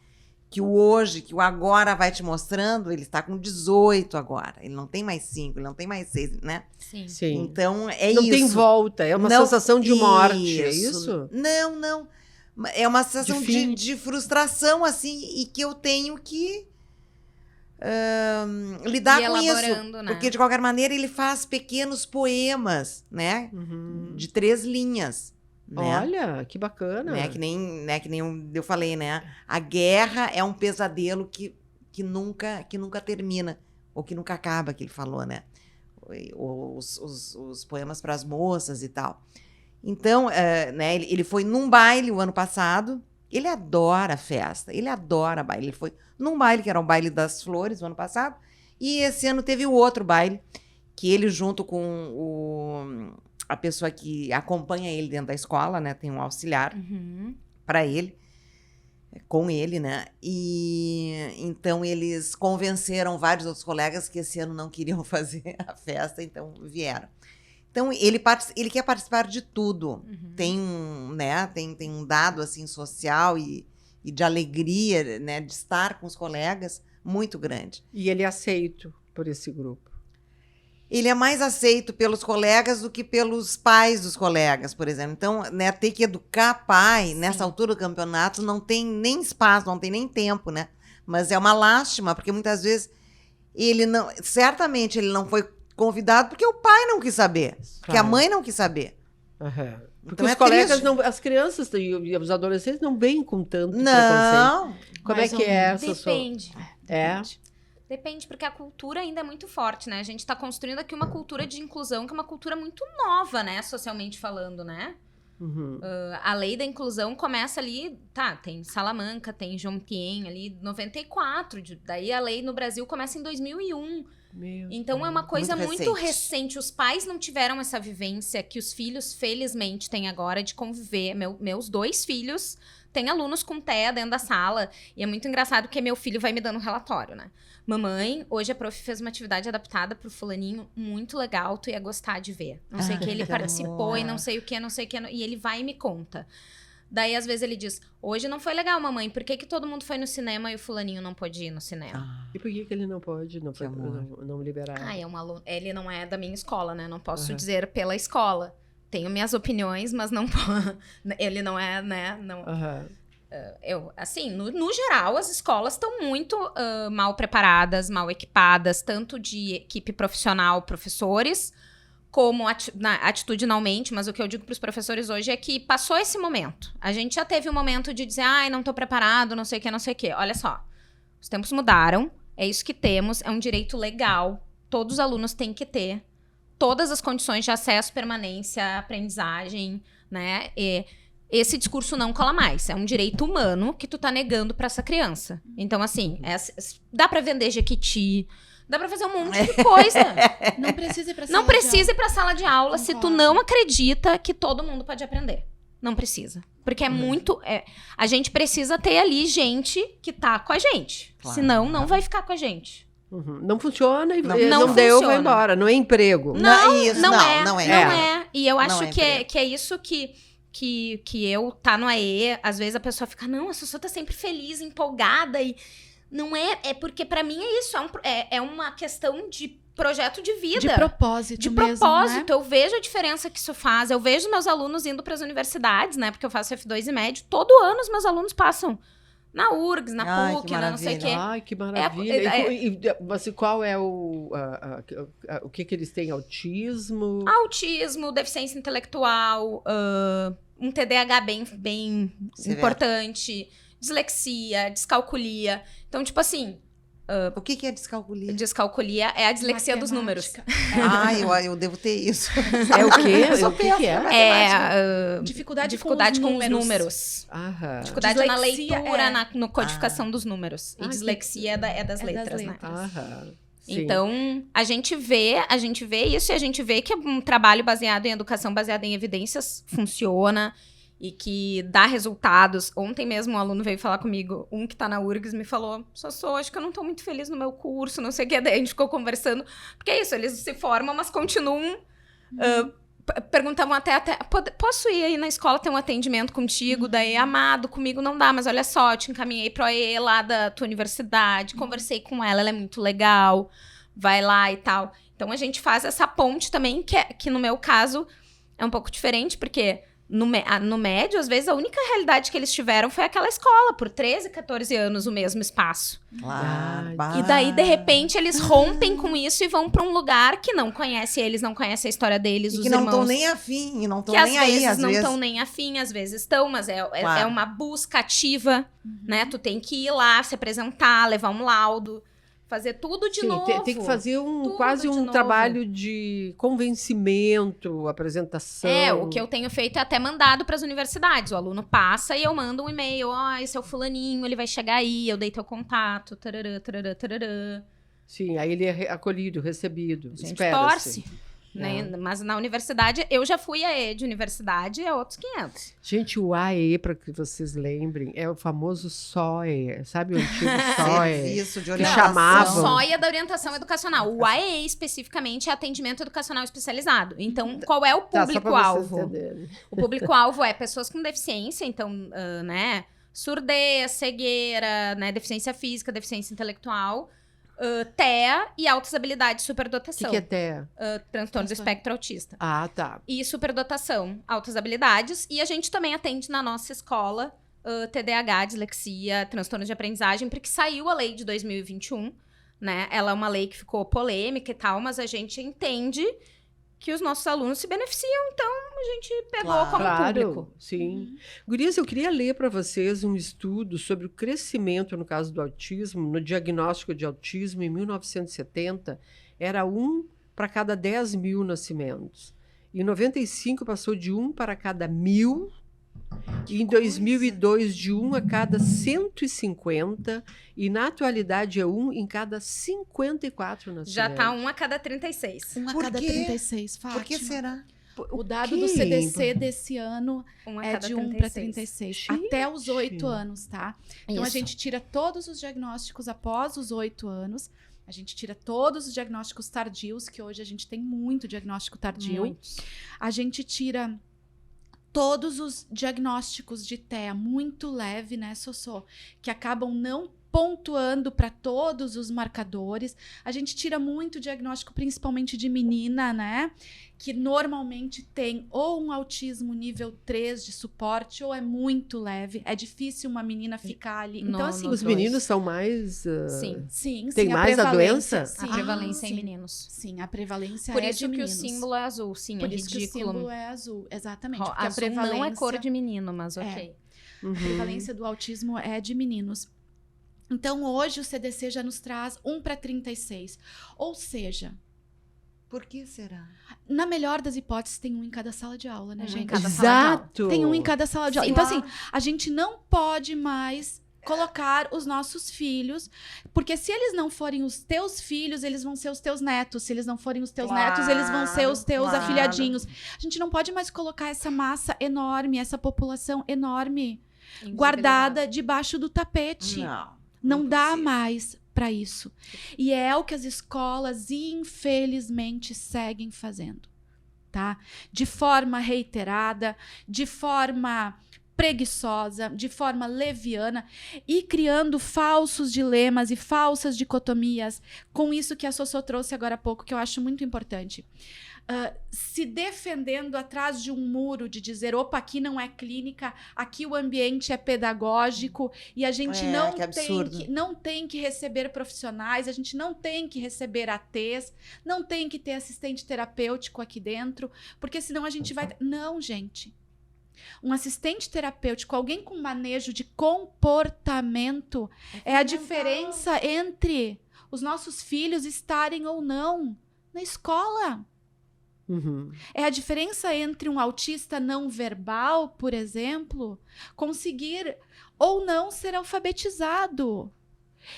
que o hoje, que o agora vai te mostrando, ele está com 18 agora. Ele não tem mais 5, ele não tem mais 6, né? Sim. Então, não isso. Tem volta, é uma sensação de morte, é isso? Não. É uma sensação de frustração, assim, e que eu tenho que lidar com isso. Né? Porque, de qualquer maneira, ele faz pequenos poemas, né? De 3 linhas. Né? Olha, que bacana. Né? Que nem eu falei, né? A guerra é um pesadelo que nunca termina, ou que nunca acaba, que ele falou, né? Os poemas para as moças e tal. Então, né, ele foi num baile o ano passado. Ele adora festa, ele adora baile. Ele foi num baile, que era o baile das flores, o ano passado. E esse ano teve o outro baile, que ele, junto com a pessoa que acompanha ele dentro da escola, né? Tem um auxiliar para ele, com ele, né? E então eles convenceram vários outros colegas que esse ano não queriam fazer a festa, então vieram. Então, ele quer participar de tudo. Tem um dado assim, social e de alegria, né, de estar com os colegas muito grande. E ele é aceito por esse grupo? Ele é mais aceito pelos colegas do que pelos pais dos colegas, por exemplo. Então, né, ter que educar pai, nessa altura do campeonato, não tem nem espaço, não tem nem tempo, né? Mas é uma lástima, porque muitas vezes certamente ele não foi convidado porque o pai não quis saber, porque a mãe não quis saber. Porque os colegas as crianças e os adolescentes não vêm com tanto preconceito. Como é que é essa Depende. Depende, porque a cultura ainda é muito forte, né? A gente tá construindo aqui uma cultura de inclusão, que é uma cultura muito nova, né? Socialmente falando, né? A lei da inclusão começa ali, tem Salamanca, tem Jompien ali, 94. Daí a lei no Brasil começa em 2001. Então é uma coisa muito recente. recente. Os pais não tiveram essa vivência que os filhos, felizmente, têm agora de conviver. Meus 2 filhos têm alunos com TEA dentro da sala. E é muito engraçado porque meu filho vai me dando um relatório, né? Mamãe, hoje a prof fez uma atividade adaptada pro fulaninho muito legal, tu ia gostar de ver. Não sei o que, ele participou e não sei o que, não sei o que. E ele vai e me conta. Daí, às vezes, ele diz, hoje não foi legal, mamãe, por que todo mundo foi no cinema e o fulaninho não pôde ir no cinema? E por que ele não pode não liberar? É um aluno, ele não é da minha escola, né? Não posso dizer pela escola. Tenho minhas opiniões, mas não ele não é, né? Não, assim, no geral, as escolas estão muito mal preparadas, mal equipadas, tanto de equipe profissional, professores, como atitudinalmente, mas o que eu digo para os professores hoje é que passou esse momento. A gente já teve um momento de dizer, ai, não estou preparado, não sei o que, não sei o que. Olha só, os tempos mudaram, é isso que temos, é um direito legal, todos os alunos têm que ter todas as condições de acesso, permanência, aprendizagem, né? E esse discurso não cola mais. É um direito humano que tu tá negando para essa criança. Então, assim, dá para vender Jequiti, dá pra fazer um monte de coisa. Não precisa ir pra sala Não precisa de ir pra sala de aula se tu não acredita que todo mundo pode aprender. Não precisa. Porque é muito... a gente precisa ter ali gente que tá com a gente. Claro. Senão, não vai ficar com a gente. Não funciona e Não não deu, funciona. vai embora. Não é emprego. Não Não é. E eu acho é que é isso que eu tá no AE, às vezes a pessoa fica, não, a pessoa tá sempre feliz, empolgada e... Não é porque pra mim é isso, é uma questão de projeto de vida. De propósito De mesmo, propósito, né? eu vejo a diferença que isso faz. Eu vejo meus alunos indo para as universidades, né? Porque eu faço F2 e médio. Todo ano os meus alunos passam na URGS, na Ai, PUC, que na não sei o quê. Ai, que maravilha. Mas qual é o que eles têm? Autismo? Autismo, deficiência intelectual, um TDAH bem Severo. importante, dislexia, descalculia. Então, tipo assim, O que é descalculia? descalculia é a dislexia dos números. Matemática. Eu devo ter isso. É o quê? Eu sou O que é? péssima. Dificuldade com os números. números. Aham. Dificuldade na Dislexia leitura, na codificação dos números. E Ah, dislexia é das letras, né? Aham. Sim. Então, a gente vê isso e a gente vê que um trabalho baseado em educação, baseado em evidências, funciona e que dá resultados. Ontem mesmo um aluno veio falar comigo, um que tá na URGS, me falou, acho que eu não tô muito feliz no meu curso, não sei o que. Daí a gente ficou conversando, porque é isso, eles se formam, mas continuam... perguntavam até, posso ir aí na escola ter um atendimento contigo? Daí, amado, comigo não dá, mas olha só, eu te encaminhei pro AE lá da tua universidade, conversei com ela é muito legal, vai lá e tal. Então, a gente faz essa ponte também, que no meu caso é um pouco diferente, porque no médio, às vezes, a única realidade que eles tiveram foi aquela escola, por 13, 14 anos, o mesmo espaço. Claro. E daí, de repente, eles rompem com isso e vão pra um lugar que não conhece eles, não conhece a história deles, E os que não irmãos. estão nem afim, e não estão Que nem às aí, vezes às não vezes. estão nem afim, às vezes estão, mas é Claro. uma busca ativa, né? Tu tem que ir lá, se apresentar, levar um laudo, fazer tudo de Sim, novo. tem que fazer Tudo quase de um novo. trabalho de convencimento, apresentação. O que eu tenho feito é até mandado para as universidades. O aluno passa e eu mando um e-mail. Esse é o fulaninho, ele vai chegar aí, eu dei teu contato, tarará, tarará, tarará. Sim, aí ele é acolhido, recebido. A gente Espera-se. torce. Né? Mas na universidade, eu já fui AE de universidade, é outros 500. Gente, o AE, para que vocês lembrem, é o famoso SOE. Sabe o antigo SOE? Serviço de Que orientação. chamavam. O SOI é da orientação educacional. O AE, especificamente, é atendimento educacional especializado. Então, qual é o Tá, só pra vocês público-alvo? entenderem. O público-alvo é pessoas com deficiência, então, né? Surdez, cegueira, né? Deficiência física, deficiência intelectual, TEA e altas habilidades, O superdotação. que é TEA? Transtorno do espectro autista. Ah, tá. E superdotação, altas habilidades. E a gente também atende na nossa escola TDAH, dislexia, transtorno de aprendizagem, porque saiu a lei de 2021, né? Ela é uma lei que ficou polêmica e tal, mas a gente entende que os nossos alunos se beneficiam, então a gente pegou Claro. como Claro, público. sim. Gurias, eu queria ler para vocês um estudo sobre o crescimento, no caso do autismo, no diagnóstico de autismo em 1970, era 1 para cada 10 mil nascimentos. Em 95 passou de 1 para cada 1000 Em 2002, de 1 a cada 150, e na atualidade é 1 em cada 54 nascimentos. Já tá 1 a cada 36. 1 a Por cada quê? 36, Fátima. Por que será? O dado do CDC desse ano 1 a é cada de 1 para 36. Gente. Até os 8 anos, tá? Então, a Isso. gente tira todos os diagnósticos após os 8 anos. A gente tira todos os diagnósticos tardios, que hoje a gente tem muito diagnóstico tardio. Muitos. A gente tira todos os diagnósticos de TEA muito leve, né, Sossô? Que acabam não pontuando para todos os marcadores. A gente tira muito diagnóstico, principalmente de menina, né? Que normalmente tem ou um autismo nível 3 de suporte, ou é muito leve. É difícil uma menina ficar ali. Então, No- assim, Os meninos são mais... Sim. sim, Tem sim, mais a prevalência, doença? A sim. prevalência sim. em meninos. Sim, a prevalência Por é isso de que meninos. o símbolo é azul, sim, Por é isso que o ridículo. símbolo é azul, exatamente. Porque Azul a prevalência, não é cor de menino, mas ok. Uhum. a prevalência do autismo é de meninos. Então, hoje o CDC já nos traz 1 para 36. Ou seja, Por que será? na melhor das hipóteses, tem um em cada sala de aula, né, Um em gente? cada sala de aula. Exato. Tem um em cada sala de aula. Sim. Então, assim, a gente não pode mais colocar os nossos filhos, porque se eles não forem os teus filhos, eles vão ser os teus netos. Se eles não forem os teus netos, eles vão ser os teus Claro. afilhadinhos. A gente não pode mais colocar essa massa enorme, essa população enorme, Invisibilizado. guardada debaixo do tapete. Não dá impossível. mais para isso. E é o que as escolas, infelizmente, seguem fazendo, tá? De forma reiterada, de forma preguiçosa, de forma leviana e criando falsos dilemas e falsas dicotomias com isso que a Sossô trouxe agora há pouco, que eu acho muito importante. Se defendendo atrás de um muro de dizer, opa, aqui não é clínica, aqui o ambiente é pedagógico e a gente É, que absurdo. não tem que receber profissionais, a gente não tem que receber ATs, não tem que ter assistente terapêutico aqui dentro, porque senão a gente vai... Não, gente. Um assistente terapêutico, alguém com manejo de comportamento, é a diferença entre os nossos filhos estarem ou não na escola. Uhum. É a diferença entre um autista não verbal, por exemplo, conseguir ou não ser alfabetizado.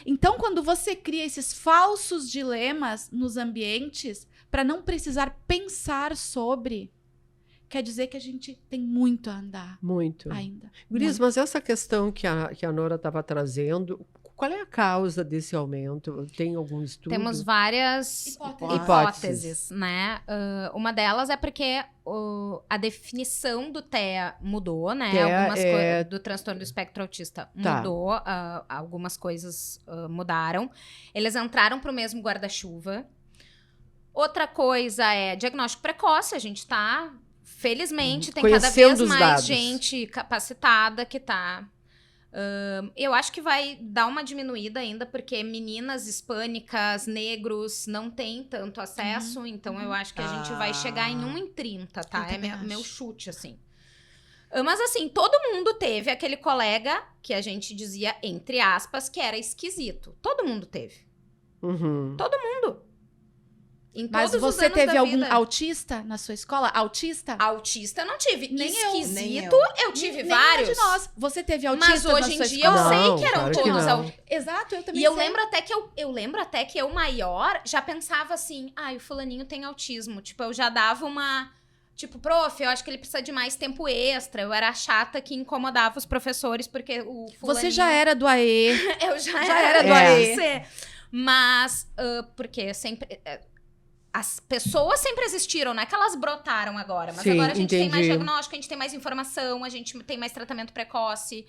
Então, quando você cria esses falsos dilemas nos ambientes, para não precisar pensar sobre, quer dizer que a gente tem muito a andar Muito. ainda. Gurias, Muito. mas essa questão que a Nora estava trazendo, qual é a causa desse aumento? Tem algum estudo? Temos várias hipóteses, né? Uma delas é porque a definição do TEA mudou, né? TEA Algumas é- do transtorno do espectro autista Tá. mudou, algumas coisas mudaram. Eles entraram para o mesmo guarda-chuva. Outra coisa é diagnóstico precoce, a gente tá, felizmente, tem cada Conhecendo vez os mais dados. gente capacitada que tá... eu acho que vai dar uma diminuída ainda, porque meninas hispânicas, negros, não têm tanto acesso, então eu acho que a gente vai chegar em 1 em 30, tá? Eu É também acho. meu chute, assim. Mas assim, todo mundo teve aquele colega que a gente dizia, entre aspas, que era esquisito. Todo mundo teve. Uhum. Todo mundo. Em Mas todos os você anos teve da algum vida. autista na sua escola? Autista? Autista eu não tive. Nem eu. Esquisito, Nem eu tive Nenhuma vários. de nós. Você teve autista Mas na hoje em sua dia eu escola? Não, sei que eram claro que todos não. autistas. Exato, eu também E eu sei. lembro até que eu maior já pensava assim, o fulaninho tem autismo. Tipo, eu já dava uma... Tipo, prof, eu acho que ele precisa de mais tempo extra. Eu era a chata que incomodava os professores porque o fulaninho... Você já era do AE. Eu já já era era do do AEC. Mas, porque sempre... as pessoas sempre existiram, não é que elas brotaram agora. Mas Sim, agora a gente tem mais entendi. diagnóstico, a gente tem mais informação, a gente tem mais tratamento precoce.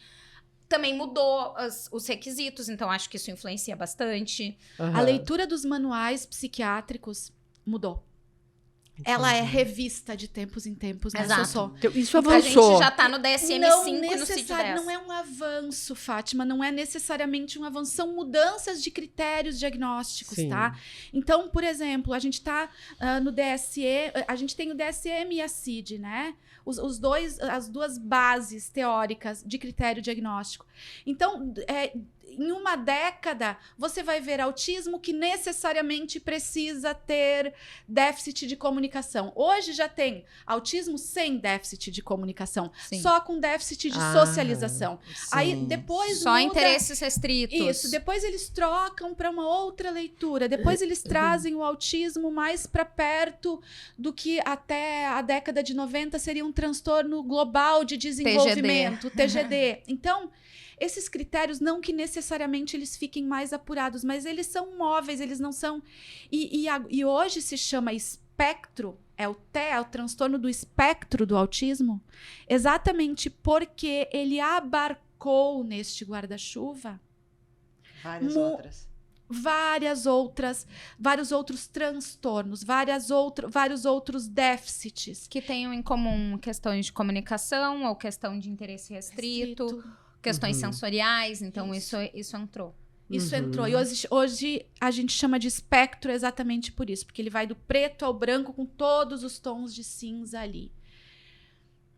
Também mudou os requisitos, então acho que isso influencia bastante. Aham. A leitura dos manuais psiquiátricos mudou. Ela é revista de tempos em tempos, né, Exato. Sossô? Então, isso A avançou. gente já tá no DSM-5 e no CID-10. Não é um avanço, Fátima, não é necessariamente um avanço, são mudanças de critérios diagnósticos, Sim. tá? Então, por exemplo, a gente tá no DSE, a gente tem o DSM e a CID, né? As duas bases teóricas de critério diagnóstico. Então, em uma década, você vai ver autismo que necessariamente precisa ter déficit de comunicação. Hoje já tem autismo sem déficit de comunicação, Sim. só com déficit de socialização. Aí Sim. depois Só muda... interesses restritos. Isso, depois eles trocam para uma outra leitura. Depois eles trazem o autismo mais para perto do que até a década de 90 seria um transtorno global de desenvolvimento, TGD. Então, esses critérios, não que necessariamente eles fiquem mais apurados, mas eles são móveis, eles não são... E hoje se chama espectro, é o transtorno do espectro do autismo, exatamente porque ele abarcou neste guarda-chuva vários outros transtornos, vários outros déficits. Que tenham em comum questões de comunicação ou questão de interesse restrito. Questões sensoriais, então isso entrou. Isso entrou. E hoje a gente chama de espectro exatamente por isso, porque ele vai do preto ao branco com todos os tons de cinza ali.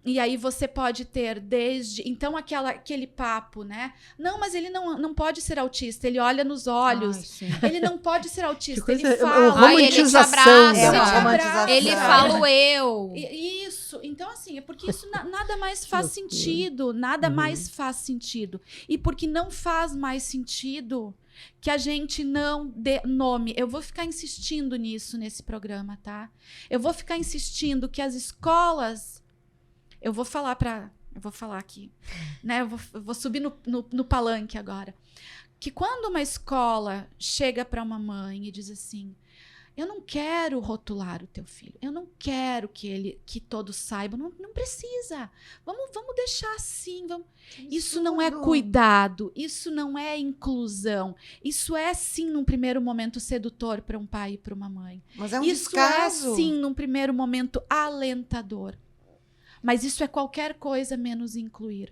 E aí você pode ter desde... Então, aquele papo, né? Não, mas ele não pode ser autista. Ele olha nos olhos. Ele não pode ser autista. Ele fala... Ele te abraça. Ele fala o eu. Isso. Então, assim, é porque isso nada mais faz sentido. Nada mais faz sentido. E porque não faz mais sentido que a gente não dê nome. Eu vou ficar insistindo nisso nesse programa, tá? Eu vou ficar insistindo que as escolas... Eu vou falar aqui, né? Eu vou subir no palanque agora. Que quando uma escola chega para uma mãe e diz assim, eu não quero rotular o teu filho, eu não quero que todos saibam, não precisa. Vamos deixar assim. Isso não é cuidado, isso não é inclusão. Isso é, sim, num primeiro momento, sedutor para um pai e para uma mãe. Mas é um isso descaso. É, sim, num primeiro momento, alentador. Mas isso é qualquer coisa menos incluir.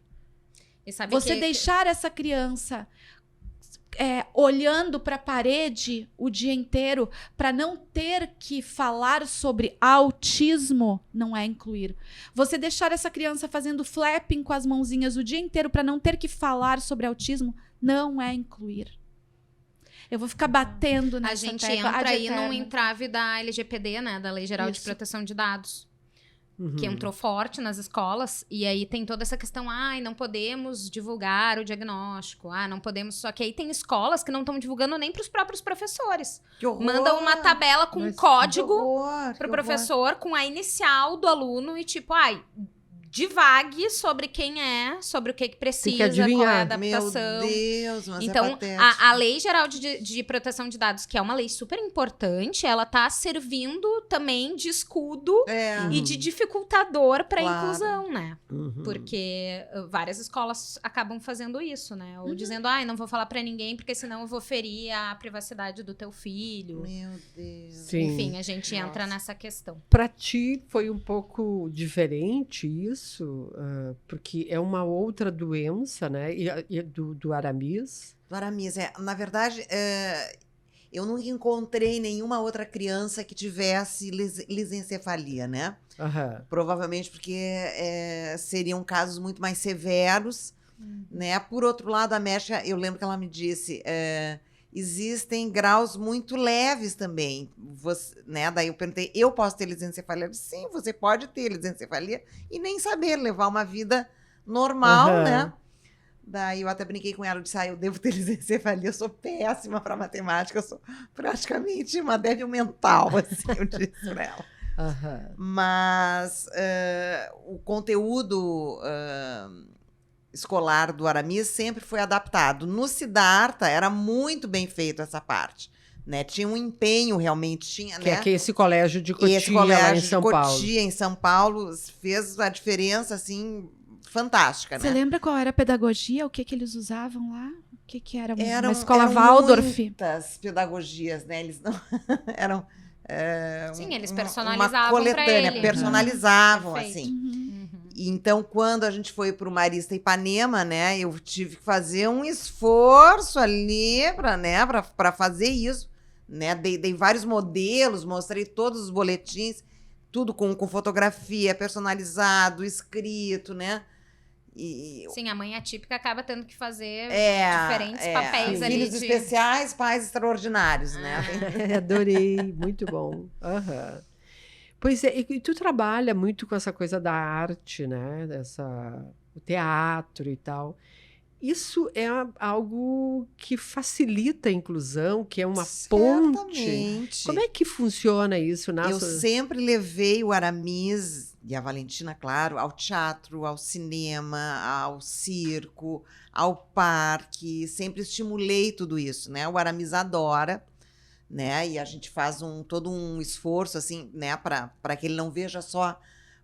E sabe você deixar essa criança olhando para a parede o dia inteiro para não ter que falar sobre autismo não é incluir. Você deixar essa criança fazendo flapping com as mãozinhas o dia inteiro para não ter que falar sobre autismo não é incluir. Eu vou ficar batendo nessa tecla. A gente tecla entra aí num entrave da LGPD, né? Da Lei Geral de Proteção de Dados. Que entrou forte nas escolas, e aí tem toda essa questão, não podemos divulgar o diagnóstico, não podemos... Só que aí tem escolas que não estão divulgando nem para os próprios professores. Que horror! Mandam uma tabela com um código para o professor, com a inicial do aluno, e tipo, divague sobre quem sobre o que precisa, qual é a adaptação. Meu Deus, mas então, é a Lei Geral de Proteção de Dados, que é uma lei super importante, ela tá servindo também de escudo e de dificultador para a inclusão, né? Porque várias escolas acabam fazendo isso, né? Ou dizendo, não vou falar para ninguém, porque senão eu vou ferir a privacidade do teu filho. Meu Deus. Sim. Enfim, a gente entra nessa questão. Para ti foi um pouco diferente isso? Porque é uma outra doença, né? E do Aramis. Do Aramis, na verdade, eu nunca encontrei nenhuma outra criança que tivesse lisencefalia, né? Provavelmente porque seriam casos muito mais severos, né? Por outro lado, a Mesha, eu lembro que ela me disse... existem graus muito leves também. Né? Daí eu perguntei, eu posso ter lisencefalia? Ela disse, sim, você pode ter lisencefalia e nem saber, levar uma vida normal, né? Daí eu até brinquei com ela, eu disse, eu devo ter lisencefalia, eu sou péssima para matemática, eu sou praticamente uma débil mental, assim, eu disse para ela. Mas o conteúdo... escolar do Aramis sempre foi adaptado. No Siddhartha era muito bem feito essa parte, né? Tinha um empenho realmente, Que é esse colégio de Cotia lá em São Paulo. Cotia em São Paulo fez a diferença assim fantástica, né? Você lembra qual era a pedagogia? O que eles usavam lá? O que era uma escola eram Waldorf? Muitas pedagogias, né? Eles não eram sim, eles personalizavam uma coletânea, personalizavam assim. Então, quando a gente foi para o Marista Ipanema, né, eu tive que fazer um esforço ali para fazer isso, né? Dei vários modelos, mostrei todos os boletins, tudo com fotografia, personalizado, escrito, né? Sim, a mãe atípica acaba tendo que fazer É, diferentes papéis sim. ali filhos de... especiais, pais extraordinários, né? Adorei, muito bom. Aham. Pois é, e tu trabalha muito com essa coisa da arte, né? O teatro e tal. Isso é algo que facilita a inclusão, que é uma ponte. Certamente. Como é que funciona isso? Eu sempre levei o Aramis e a Valentina, claro, ao teatro, ao cinema, ao circo, ao parque. Sempre estimulei tudo isso, né? O Aramis adora, né? E a gente faz todo um esforço, assim, né? Para que ele não veja só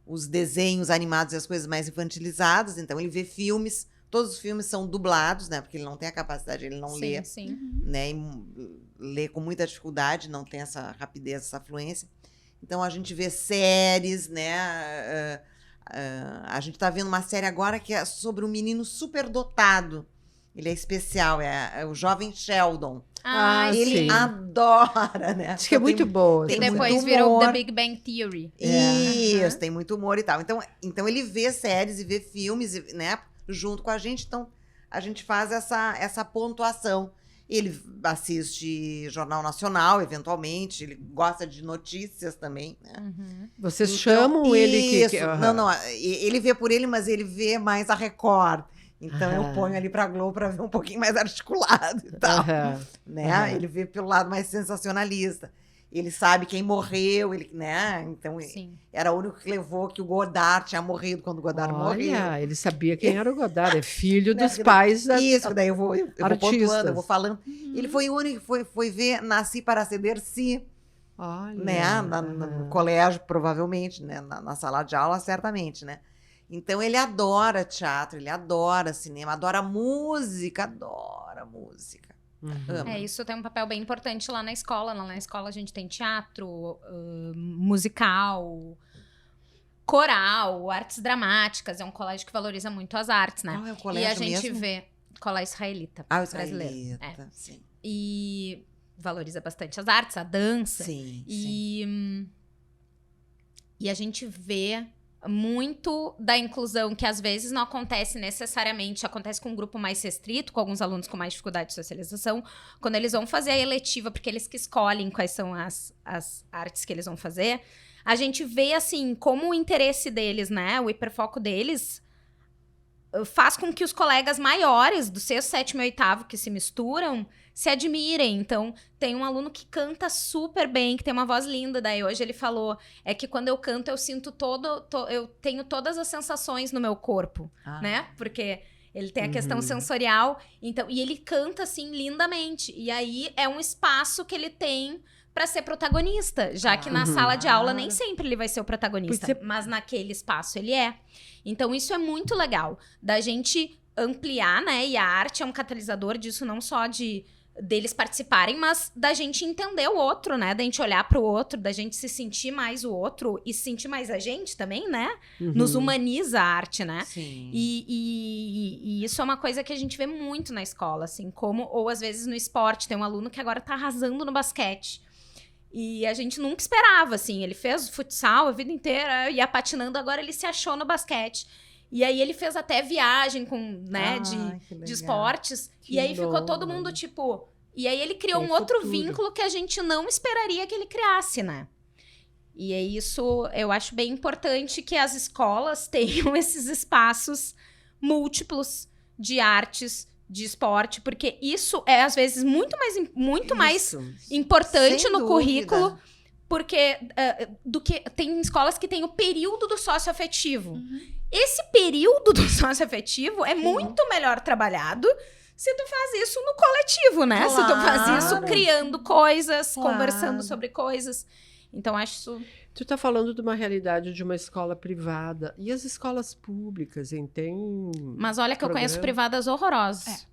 os desenhos animados e as coisas mais infantilizadas. Então, ele vê filmes. Todos os filmes são dublados, né? Porque ele não tem a capacidade, ele não lê, Sim. né? E lê com muita dificuldade, não tem essa rapidez, essa fluência. Então a gente vê séries, né? A gente está vendo uma série agora que é sobre um menino superdotado. Ele é especial, é o jovem Sheldon. Ele sim. adora, né? Diz que é muito boa. Que tem depois muito virou humor. The Big Bang Theory. Isso, tem muito humor e tal. Então ele vê séries e vê filmes, né? Junto com a gente, então a gente faz essa pontuação. Ele assiste Jornal Nacional, eventualmente, ele gosta de notícias também, né? Vocês Então, chamam ele isso. que... Não, ele vê por ele, mas ele vê mais a Record. Então eu Aham. ponho ali pra Globo pra ver um pouquinho mais articulado e tal, Aham. né? Aham. Ele vê pelo lado mais sensacionalista. Ele sabe quem morreu, né? Então Sim. era o único que levou que o Godard tinha morrido quando o Godard morreu. Olha, ele sabia quem era o Godard, é filho Né, dos pais da... Isso, daí eu vou artistas. pontuando, eu vou falando. Ele foi o único que foi ver Nasci para Ceder-se, Olha. né? No aham. colégio, provavelmente, né? Na sala de aula, certamente, né? Então ele adora teatro, ele adora cinema, adora música. Uhum. Ama. Isso tem um papel bem importante lá na escola. Lá na escola a gente tem teatro, musical, coral, artes dramáticas. É um colégio que valoriza muito as artes, né? Qual é o E colégio a gente mesmo? vê colégio israelita, Ah, o brasileiro. israelita, sim. E valoriza bastante as artes, a dança. Sim, sim. E a gente vê muito da inclusão que às vezes não acontece necessariamente, acontece com um grupo mais restrito, com alguns alunos com mais dificuldade de socialização, quando eles vão fazer a eletiva, porque eles que escolhem quais são as artes que eles vão fazer, a gente vê, assim, como o interesse deles, né, o hiperfoco deles faz com que os colegas maiores, do 6º, 7º e 8º, que se misturam, se admirem. Então, tem um aluno que canta super bem, que tem uma voz linda. Daí, hoje ele falou, é que quando eu canto, eu sinto eu tenho todas as sensações no meu corpo, né? Porque ele tem a questão sensorial. Então, e ele canta, assim, lindamente. E aí, é um espaço que ele tem para ser protagonista, já que na sala de aula nem sempre ele vai ser o protagonista, mas naquele espaço ele é. Então isso é muito legal, da gente ampliar, né? E a arte é um catalisador disso, não só deles participarem, mas da gente entender o outro, né? Da gente olhar para o outro, da gente se sentir mais o outro e se sentir mais a gente também, né? Nos humaniza a arte, né? Sim. E isso é uma coisa que a gente vê muito na escola, assim, ou às vezes no esporte, tem um aluno que agora tá arrasando no basquete. E a gente nunca esperava, assim, ele fez futsal a vida inteira, ia patinando, agora ele se achou no basquete. E aí ele fez até viagem com, né, de esportes. E aí ficou todo mundo, tipo... E aí ele criou um outro vínculo que a gente não esperaria que ele criasse, né? E é isso, eu acho bem importante que as escolas tenham esses espaços múltiplos de artes, de esporte, porque isso é, às vezes, muito mais importante Sem no dúvida. currículo, porque do que tem escolas que tem o período do socioafetivo. Esse período do socioafetivo é muito melhor trabalhado se tu faz isso no coletivo, né? Claro. Se tu faz isso criando coisas, Claro. conversando sobre coisas. Então, acho isso... Tu está falando de uma realidade de uma escola privada. E as escolas públicas, hein? Tem... Mas olha que eu conheço privadas horrorosas.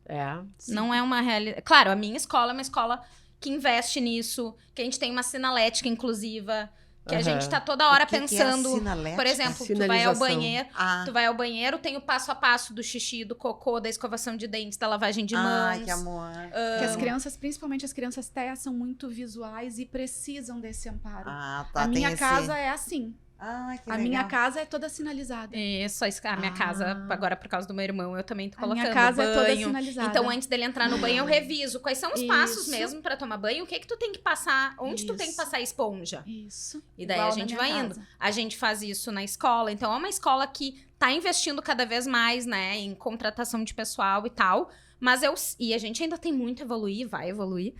Não é uma realidade... Claro, a minha escola é uma escola que investe nisso, que a gente tem uma sinalética inclusiva, que a gente tá toda hora pensando... Que é a sinalética? Por exemplo, tu vai ao Sinalização. banheiro, tu vai ao banheiro, tem o passo a passo do xixi, do cocô, da escovação de dentes, da lavagem de mãos. Ai, que amor. Porque as crianças, principalmente as crianças TEA, são muito visuais e precisam desse amparo. Ah, tá. A minha tem casa é assim. Ah, que A legal. minha casa é toda sinalizada. Isso, a minha casa, agora por causa do meu irmão, eu também tô A colocando minha casa é toda banho. sinalizada. Então, antes dele entrar no banho, eu reviso quais são os passos Isso. mesmo pra tomar banho, o que que tu tem que passar, onde tu tem que Isso. passar a esponja. Isso. E daí Igual a na gente minha vai casa. indo. A gente faz isso na escola. Então, é uma escola que tá investindo cada vez mais, né, em contratação de pessoal e tal. Mas e a gente ainda tem muito a evoluir, vai evoluir.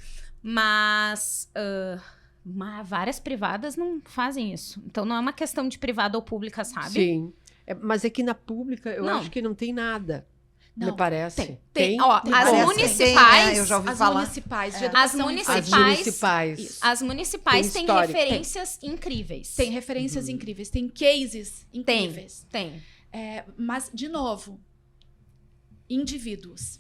Mas várias privadas não fazem isso. Então, não é uma questão de privada ou pública, sabe? Sim. Mas é que na pública eu Não. acho que não tem nada. Não, me parece. Tem. Ó, Tem. as Parece municipais... que tem, eu já ouvi As falar. municipais de As educação municipais- As infantil. municipais. Isso. As municipais Tem têm histórico. referências incríveis. Tem referências incríveis, tem cases incríveis. Tem. Mas, de novo, indivíduos.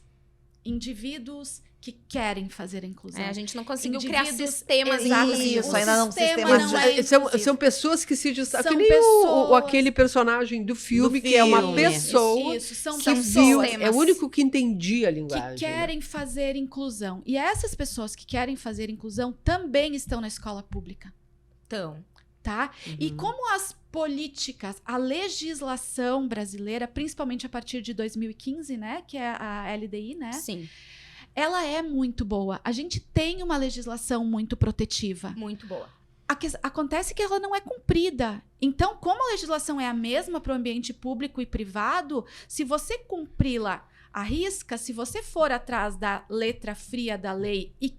Indivíduos que querem fazer a inclusão. A gente não conseguiu criar Indivíduos- sistemas Exato. inclusivos. Isso, ainda não sistema sistema- não é São inclusivo. pessoas que se destacam. São Que nem pessoas- aquele personagem do filme, que é uma filme. pessoa Isso, são que pessoas viu. sistemas É o único que entendia a linguagem. que querem fazer inclusão. E essas pessoas que querem fazer inclusão também estão na escola pública, Então, tá? E como as políticas, a legislação brasileira, principalmente a partir de 2015, né, que é a LDI, né? sim, Ela é muito boa. A gente tem uma legislação muito protetiva. muito boa. Acontece que ela não é cumprida. Então, como a legislação é a mesma para o ambiente público e privado, se você cumpri-la à risca, se você for atrás da letra fria da lei e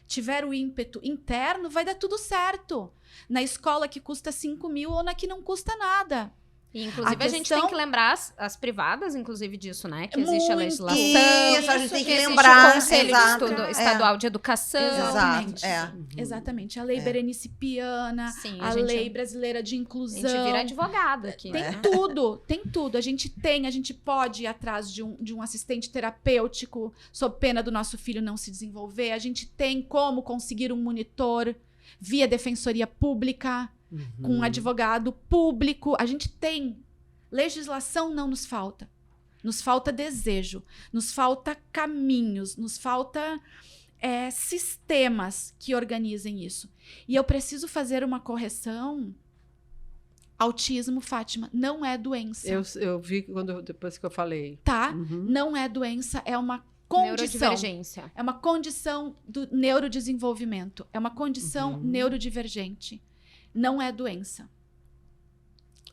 tiver o ímpeto interno, vai dar tudo certo. Na escola que custa 5 mil ou na que não custa nada. E, inclusive, a gente questão- tem que lembrar as privadas, inclusive, disso, né? Que existe a Muito. legislação. Isso, a gente tem que existe lembrar. o Conselho exato, de Estudo é. Estadual de Educação. Exatamente. Exato, Exatamente. A lei berenicipiana, Sim, a gente, lei brasileira de a inclusão. gente vira advogado aqui, Tem né? tudo, tem tudo. A gente pode ir atrás de um assistente terapêutico sob pena do nosso filho não se desenvolver. A gente tem como conseguir um monitor via defensoria pública, com um advogado público. A gente tem. Legislação não nos falta. Nos falta desejo, nos falta caminhos, nos falta sistemas que organizem isso. E eu preciso fazer uma correção. Autismo, Fátima, não é doença. Eu vi depois que eu falei. Tá? Uhum. Não é doença, é uma condição. Neurodivergência. É uma condição do neurodesenvolvimento. É uma condição neurodivergente. Não é doença.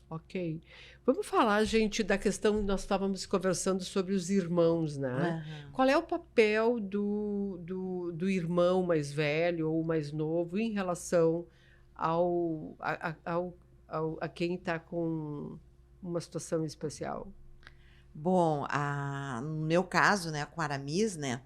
Ok. Vamos falar, gente, da questão. Nós estávamos conversando sobre os irmãos, né? Qual é o papel do irmão mais velho ou mais novo em relação a quem está com uma situação especial? Bom, no meu caso, né, com a Aramis, né,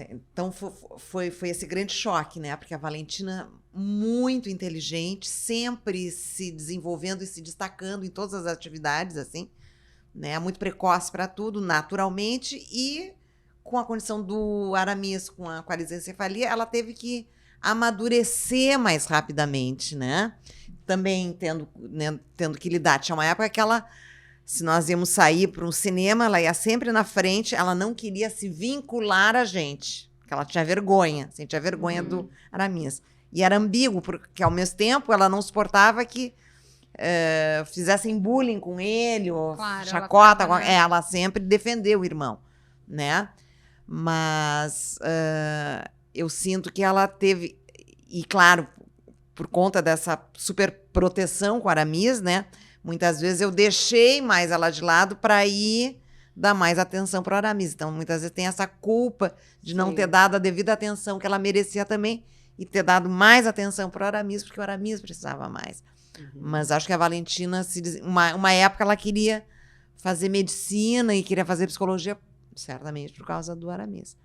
então foi esse grande choque, né, porque a Valentina, muito inteligente, sempre se desenvolvendo e se destacando em todas as atividades, assim, né, muito precoce para tudo, naturalmente, e com a condição do Aramis, com a lisencefalia, ela teve que amadurecer mais rapidamente, né, também tendo que lidar. Tinha uma época que ela, se nós íamos sair para um cinema, ela ia sempre na frente, ela não queria se vincular a gente, porque ela tinha vergonha, sentia vergonha do Aramis. E era ambíguo, porque ao mesmo tempo ela não suportava que fizessem bullying com ele, ou Claro, chacota. ela ficava, né? Ela sempre defendeu o irmão, né? Mas eu sinto que ela teve, e claro, por conta dessa super proteção com a Aramis, né? Muitas vezes eu deixei mais ela de lado para ir dar mais atenção para o Aramis. Então, muitas vezes tem essa culpa de não ter dado a devida atenção que ela merecia também e ter dado mais atenção para o Aramis, porque o Aramis precisava mais. Mas acho que a Valentina, uma época, ela queria fazer medicina e queria fazer psicologia, certamente por causa do Aramis.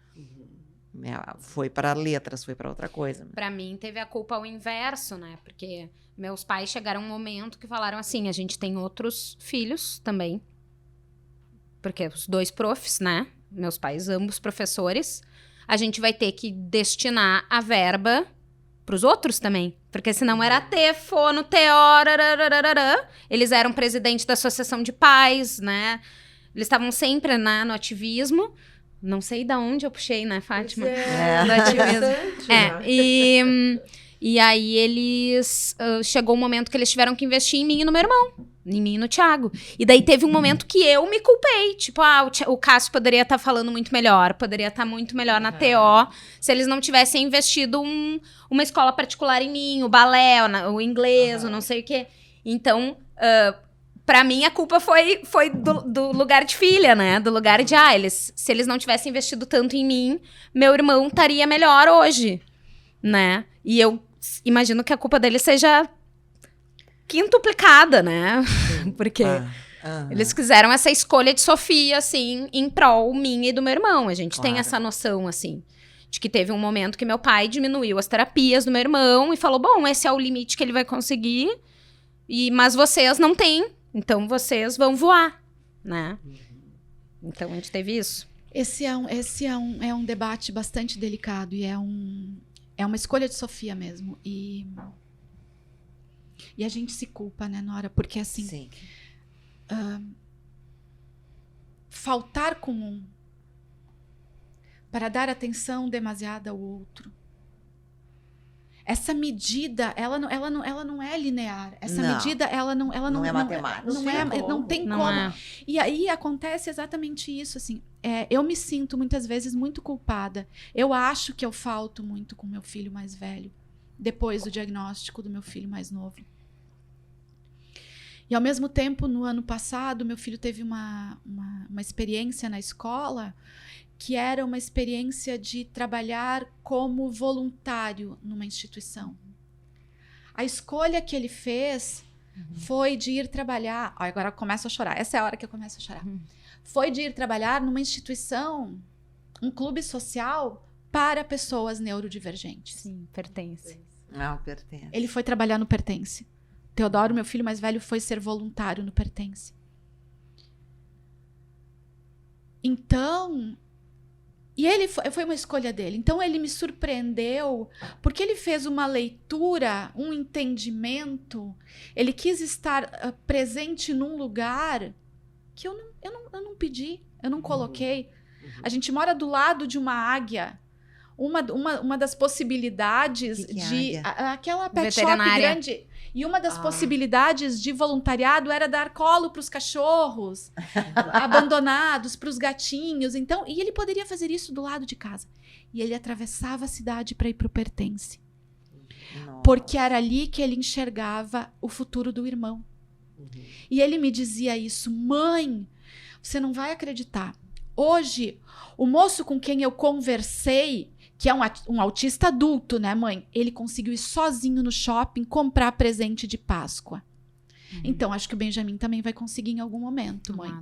Foi para letras, foi para outra coisa. Pra mim, teve a culpa ao inverso, né? Porque meus pais chegaram um momento que falaram assim, a gente tem outros filhos também. Porque os 2 profs, né? Meus pais, ambos professores. A gente vai ter que destinar a verba pros outros também. Porque senão era fono, teorararararã. Eles eram presidente da associação de pais, né? Eles estavam sempre, né, no ativismo. Não sei de onde eu puxei, né, Fátima? Pois É. interessante, né? E aí eles... chegou um momento que eles tiveram que investir em mim e no meu irmão. Em mim e no Thiago. E daí teve um momento que eu me culpei. Tipo, o Cássio poderia estar falando muito melhor. Poderia estar muito melhor na TO. Se eles não tivessem investido uma escola particular em mim. O balé, o inglês, o não sei o quê. Então... pra mim, a culpa foi do lugar de filha, né? Do lugar de, se eles não tivessem investido tanto em mim, meu irmão estaria melhor hoje, né? E eu imagino que a culpa dele seja quintuplicada, né? Porque eles fizeram essa escolha de Sofia, assim, em prol minha e do meu irmão. A gente tem essa noção, assim, de que teve um momento que meu pai diminuiu as terapias do meu irmão e falou, bom, esse é o limite que ele vai conseguir, mas vocês não têm. Então, vocês vão voar, né? Então, a gente teve isso. Esse é um debate bastante delicado e é uma escolha de Sofia mesmo. E a gente se culpa, né, Nora? Porque, assim, Sim. Faltar com um para dar atenção demasiada ao outro. Essa medida, ela não é linear. Essa medida, ela não é matemática. Não tem Não como. é. E aí acontece exatamente isso, assim. Eu me sinto muitas vezes muito culpada. Eu acho que eu falto muito com meu filho mais velho, depois do diagnóstico do meu filho mais novo. E ao mesmo tempo, no ano passado, meu filho teve uma experiência na escola que era uma experiência de trabalhar como voluntário numa instituição. A escolha que ele fez foi de ir trabalhar... agora eu começo a chorar. Essa é a hora que eu começo a chorar. Foi de ir trabalhar numa instituição, um clube social para pessoas neurodivergentes. Sim, pertence. Não, pertence. Ele foi trabalhar no Pertence. Teodoro, meu filho mais velho, foi ser voluntário no Pertence. Então... E ele foi uma escolha dele. Então, ele me surpreendeu porque ele fez uma leitura, um entendimento. Ele quis estar presente num lugar que eu não pedi, eu não coloquei. A gente mora do lado de uma águia. Uma das possibilidades que é de... águia? Aquela pet shop Veterinária. grande... E uma das possibilidades de voluntariado era dar colo para os cachorros abandonados, para os gatinhos. Então, e ele poderia fazer isso do lado de casa. E ele atravessava a cidade para ir para o Pertence. Nossa. Porque era ali que ele enxergava o futuro do irmão. E ele me dizia isso: mãe, você não vai acreditar. Hoje, o moço com quem eu conversei, que é um autista adulto, né, mãe? Ele conseguiu ir sozinho no shopping comprar presente de Páscoa. Então, acho que o Benjamin também vai conseguir em algum momento, mãe.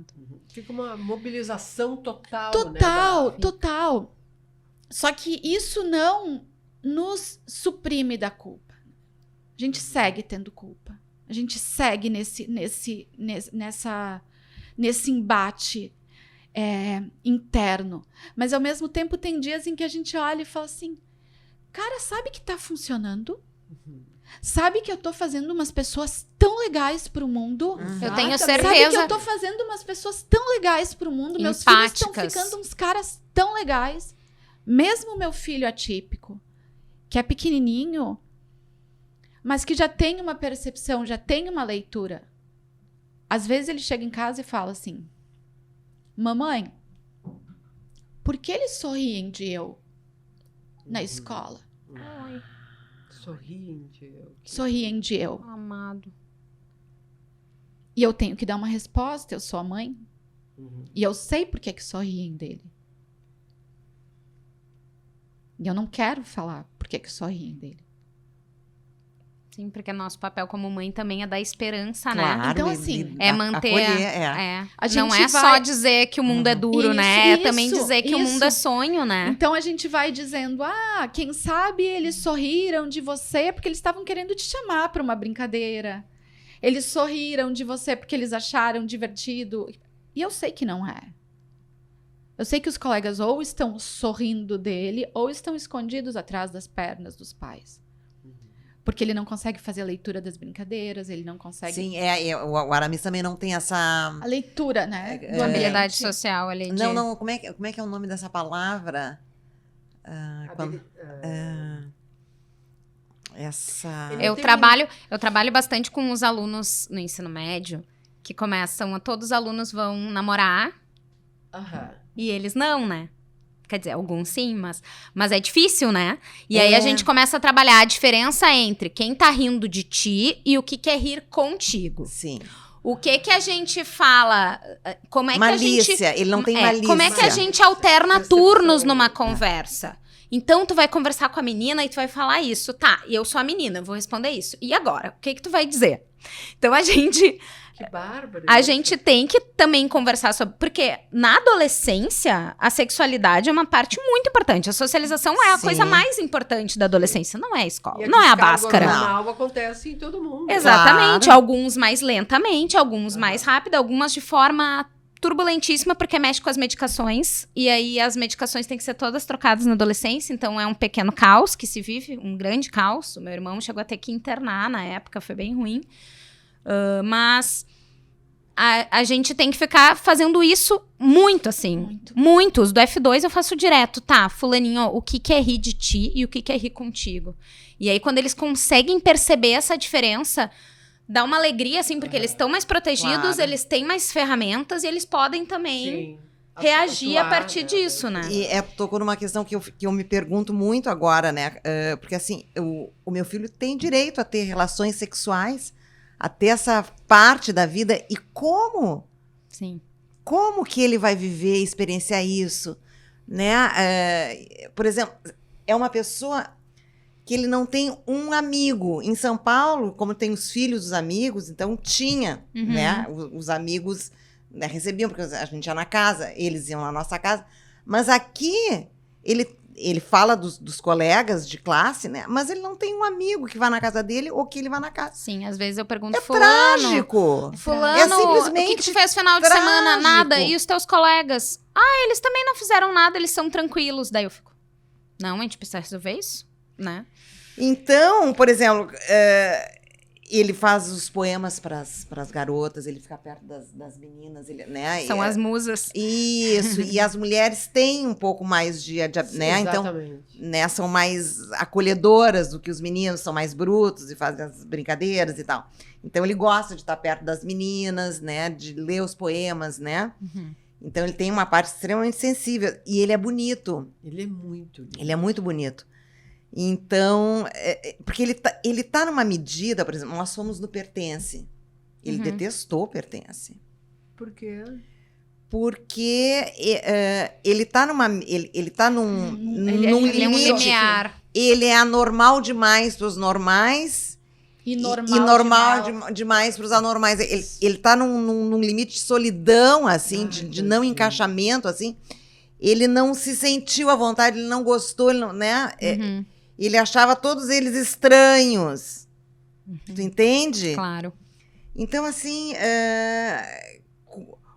Fica uma mobilização total, Total, né? total. Só que isso não nos suprime da culpa. A gente segue tendo culpa. A gente segue nesse embate interno. Mas, ao mesmo tempo, tem dias em que a gente olha e fala assim, cara, sabe que tá funcionando? Sabe que eu tô fazendo umas pessoas tão legais pro mundo? Eu tenho Sabe que certeza. eu tô fazendo umas pessoas tão legais pro mundo? Meus filhos estão Empáticas. ficando uns caras tão legais. Mesmo meu filho atípico, que é pequenininho, mas que já tem uma percepção, já tem uma leitura. Às vezes ele chega em casa e fala assim, mamãe, por que eles sorriem de eu na escola? Ai, Sorriem de eu. amado. E eu tenho que dar uma resposta, eu sou a mãe. E eu sei por que sorriem dele. E eu não quero falar por que sorriem dele. Sim, porque nosso papel como mãe também é dar esperança, Claro, né? Então, assim, É manter... acolher, A Não gente é só vai- dizer que o mundo é duro, Isso, né? É também isso, dizer que o mundo isso. é sonho, né? Então a gente vai dizendo, quem sabe eles sorriram de você porque eles estavam querendo te chamar para uma brincadeira. Eles sorriram de você porque eles acharam divertido. E eu sei que não é. Eu sei que os colegas ou estão sorrindo dele ou estão escondidos atrás das pernas dos pais. Porque ele não consegue fazer a leitura das brincadeiras, ele não consegue... Sim, o Aramis também não tem essa... A leitura, né? do Habilidade ambiente. social ali de... Não, como é que é o nome dessa palavra? Essa... Ele- Eu tem- trabalho bastante com os alunos no ensino médio, que começam, todos os alunos vão namorar, Aham. e eles não, né? Quer dizer, alguns sim, mas é difícil, né? E aí a É. gente começa a trabalhar a diferença entre quem tá rindo de ti e o que é rir contigo. Sim. O que a gente fala, como é que a gente... Malícia, ele não tem malícia. Como é que a gente alterna Percepção. turnos numa conversa? Então, tu vai conversar com a menina e tu vai falar isso. Tá, e eu sou a menina, eu vou responder isso. E agora? O que tu vai dizer? Então, a gente Que bárbaro. tem que também conversar sobre... Porque na adolescência, a sexualidade é uma parte muito importante. A socialização é a Sim. coisa mais importante da adolescência. Não é a escola, E não é a descarga báscara. hormonal acontece em todo mundo. Exatamente. Claro. Alguns mais lentamente, alguns mais rápido, algumas de forma turbulentíssima, porque mexe com as medicações. E aí as medicações têm que ser todas trocadas na adolescência. Então é um pequeno caos que se vive, um grande caos. O meu irmão chegou a ter que internar na época, foi bem ruim. Mas a gente tem que ficar fazendo isso muito, assim. Muito. Muitos. Do F2 eu faço direto. Tá, fulaninho, ó, o que é rir de ti e o que é rir contigo. E aí, quando eles conseguem perceber essa diferença, dá uma alegria, assim, porque eles estão mais protegidos, Claro. eles têm mais ferramentas e eles podem também Sim. reagir a Atuar, partir disso, né? E tocou numa questão que eu me pergunto muito agora, né? Porque assim, o meu filho tem direito a ter relações sexuais, a ter essa parte da vida. E como Sim. que ele vai viver, experienciar isso, né? Por exemplo, é uma pessoa que ele não tem um amigo. Em São Paulo, como tem os filhos dos amigos, então tinha, Uhum. né? Os amigos, né, recebiam, porque a gente ia na casa, eles iam na nossa casa. Mas aqui, ele fala dos colegas de classe, né? Mas ele não tem um amigo que vá na casa dele ou que ele vá na casa. Sim, às vezes eu pergunto, É fulano, trágico! fulano, É o que simplesmente tu fez no final de semana? trágico. Nada. E os teus colegas? Ah, eles também não fizeram nada, eles são tranquilos. Daí eu fico, não, a gente precisa resolver isso, né? Então, por exemplo, ele faz os poemas para as garotas, ele fica perto das meninas, né? São as musas. Isso, e as mulheres têm um pouco mais né? Então, Exatamente. né, são mais acolhedoras do que os meninos, são mais brutos e fazem as brincadeiras e tal. Então, ele gosta de estar perto das meninas, né? De ler os poemas, né? Então, ele tem uma parte extremamente sensível. E ele é bonito. Ele é muito lindo. Ele é muito bonito. Então, porque ele tá numa medida, por exemplo, nós fomos no Pertence. Ele detestou Pertence. Por quê? Porque ele tá ele tá num Ele é num Ele é um limite. limiar. Ele é anormal demais para os normais E e normal, normal demais para os anormais. Ele tá num limite de solidão, assim, Ai, de não tadinho. encaixamento, assim. Ele não se sentiu à vontade, ele não gostou, ele não, né? Ele achava todos eles estranhos. Tu entende? Claro. Então, assim,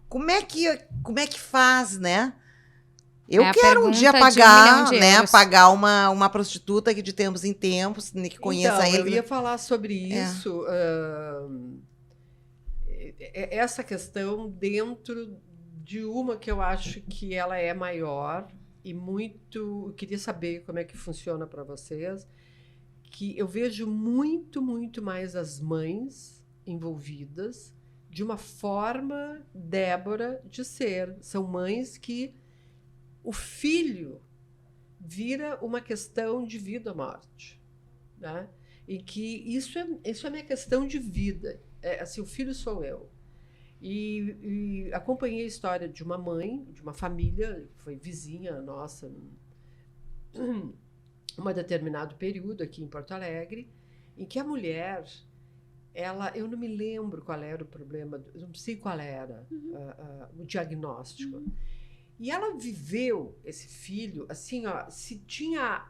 como é que faz, né? Eu É a quero um dia pergunta de 1 milhão de né? euros. Pagar uma prostituta que de tempos em tempos, né, que conheça então, ele. eu ia falar sobre isso. Essa questão dentro de uma que eu acho que ela é maior e muito... Eu queria saber como é que funciona para vocês, que eu vejo muito, muito mais as mães envolvidas de uma forma, Débora, de ser. São mães que o filho vira uma questão de vida ou morte, né? E que isso é minha questão de vida. Assim, o filho sou eu. E acompanhei a história de uma mãe, de uma família, foi vizinha nossa, um determinado período aqui em Porto Alegre, em que a mulher, eu não me lembro qual era o problema, eu não sei qual era o diagnóstico. E ela viveu esse filho, assim, ó, se tinha...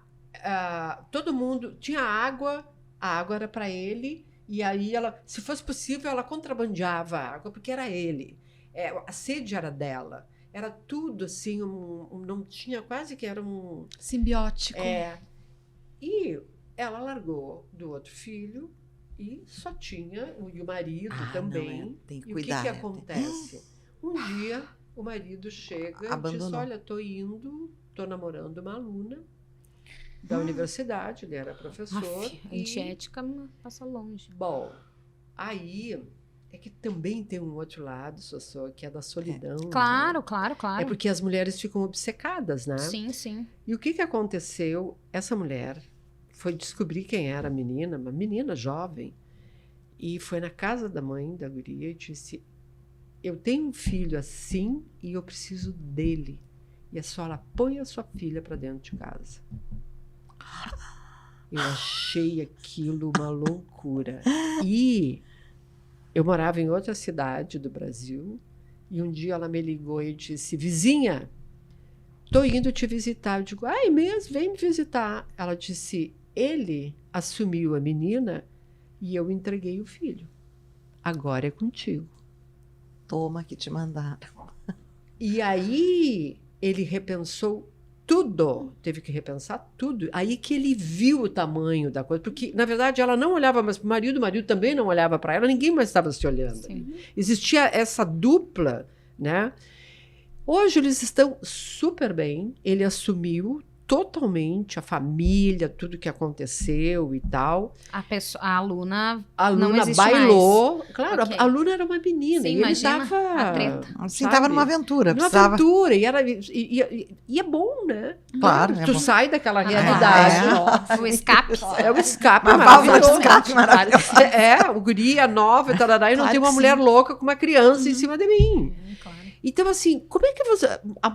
todo mundo tinha água, a água era para ele, e aí ela, se fosse possível, ela contrabandeava a água, porque era ele. A sede era dela. Era tudo assim, não tinha, quase que era um... Simbiótico. E ela largou do outro filho e só tinha, e o marido também. Não, tem que E cuidar. o que acontece? Um dia, o marido chega e diz, Abandonou. olha, tô namorando uma aluna da universidade, ele era professor. Antiética passa longe. Bom, aí é que também tem um outro lado, Sossô, que é da solidão. Claro, né? claro. É porque as mulheres ficam obcecadas, né? Sim, sim. E o que aconteceu? Essa mulher foi descobrir quem era a menina, uma menina jovem, e foi na casa da mãe da guria e disse: eu tenho um filho assim e eu preciso dele. E a senhora põe a sua filha para dentro de casa. Eu achei aquilo uma loucura. E eu morava em outra cidade do Brasil e um dia ela me ligou e disse: vizinha, tô indo te visitar. Eu digo: ai, mesmo? Vem me visitar. Ela disse: ele assumiu a menina e eu entreguei o filho. Agora é contigo. Toma que te mandaram. E aí ele repensou tudo, teve que repensar tudo. Aí que ele viu o tamanho da coisa, porque, na verdade, ela não olhava mais para o marido também não olhava para ela, ninguém mais estava se olhando. Sim. Existia essa dupla, né? Hoje eles estão super bem, ele assumiu totalmente a família, tudo que aconteceu e tal. A aluna A aluna não existe bailou. mais. Claro, Ok. a aluna era uma menina. Sim, e ele imagina dava, a treta. Assim, sabe? tava numa aventura. Numa Precisava... aventura. E é bom, né? Claro, é tu bom. sai daquela Ah, realidade. O escape. É o escape Uma válvula de maravilhoso. escape maravilhosa. É, o guri é nova, tarará, e não Claro tem uma que mulher sim. louca com uma criança em cima de mim. Claro. Então, assim, como é que você...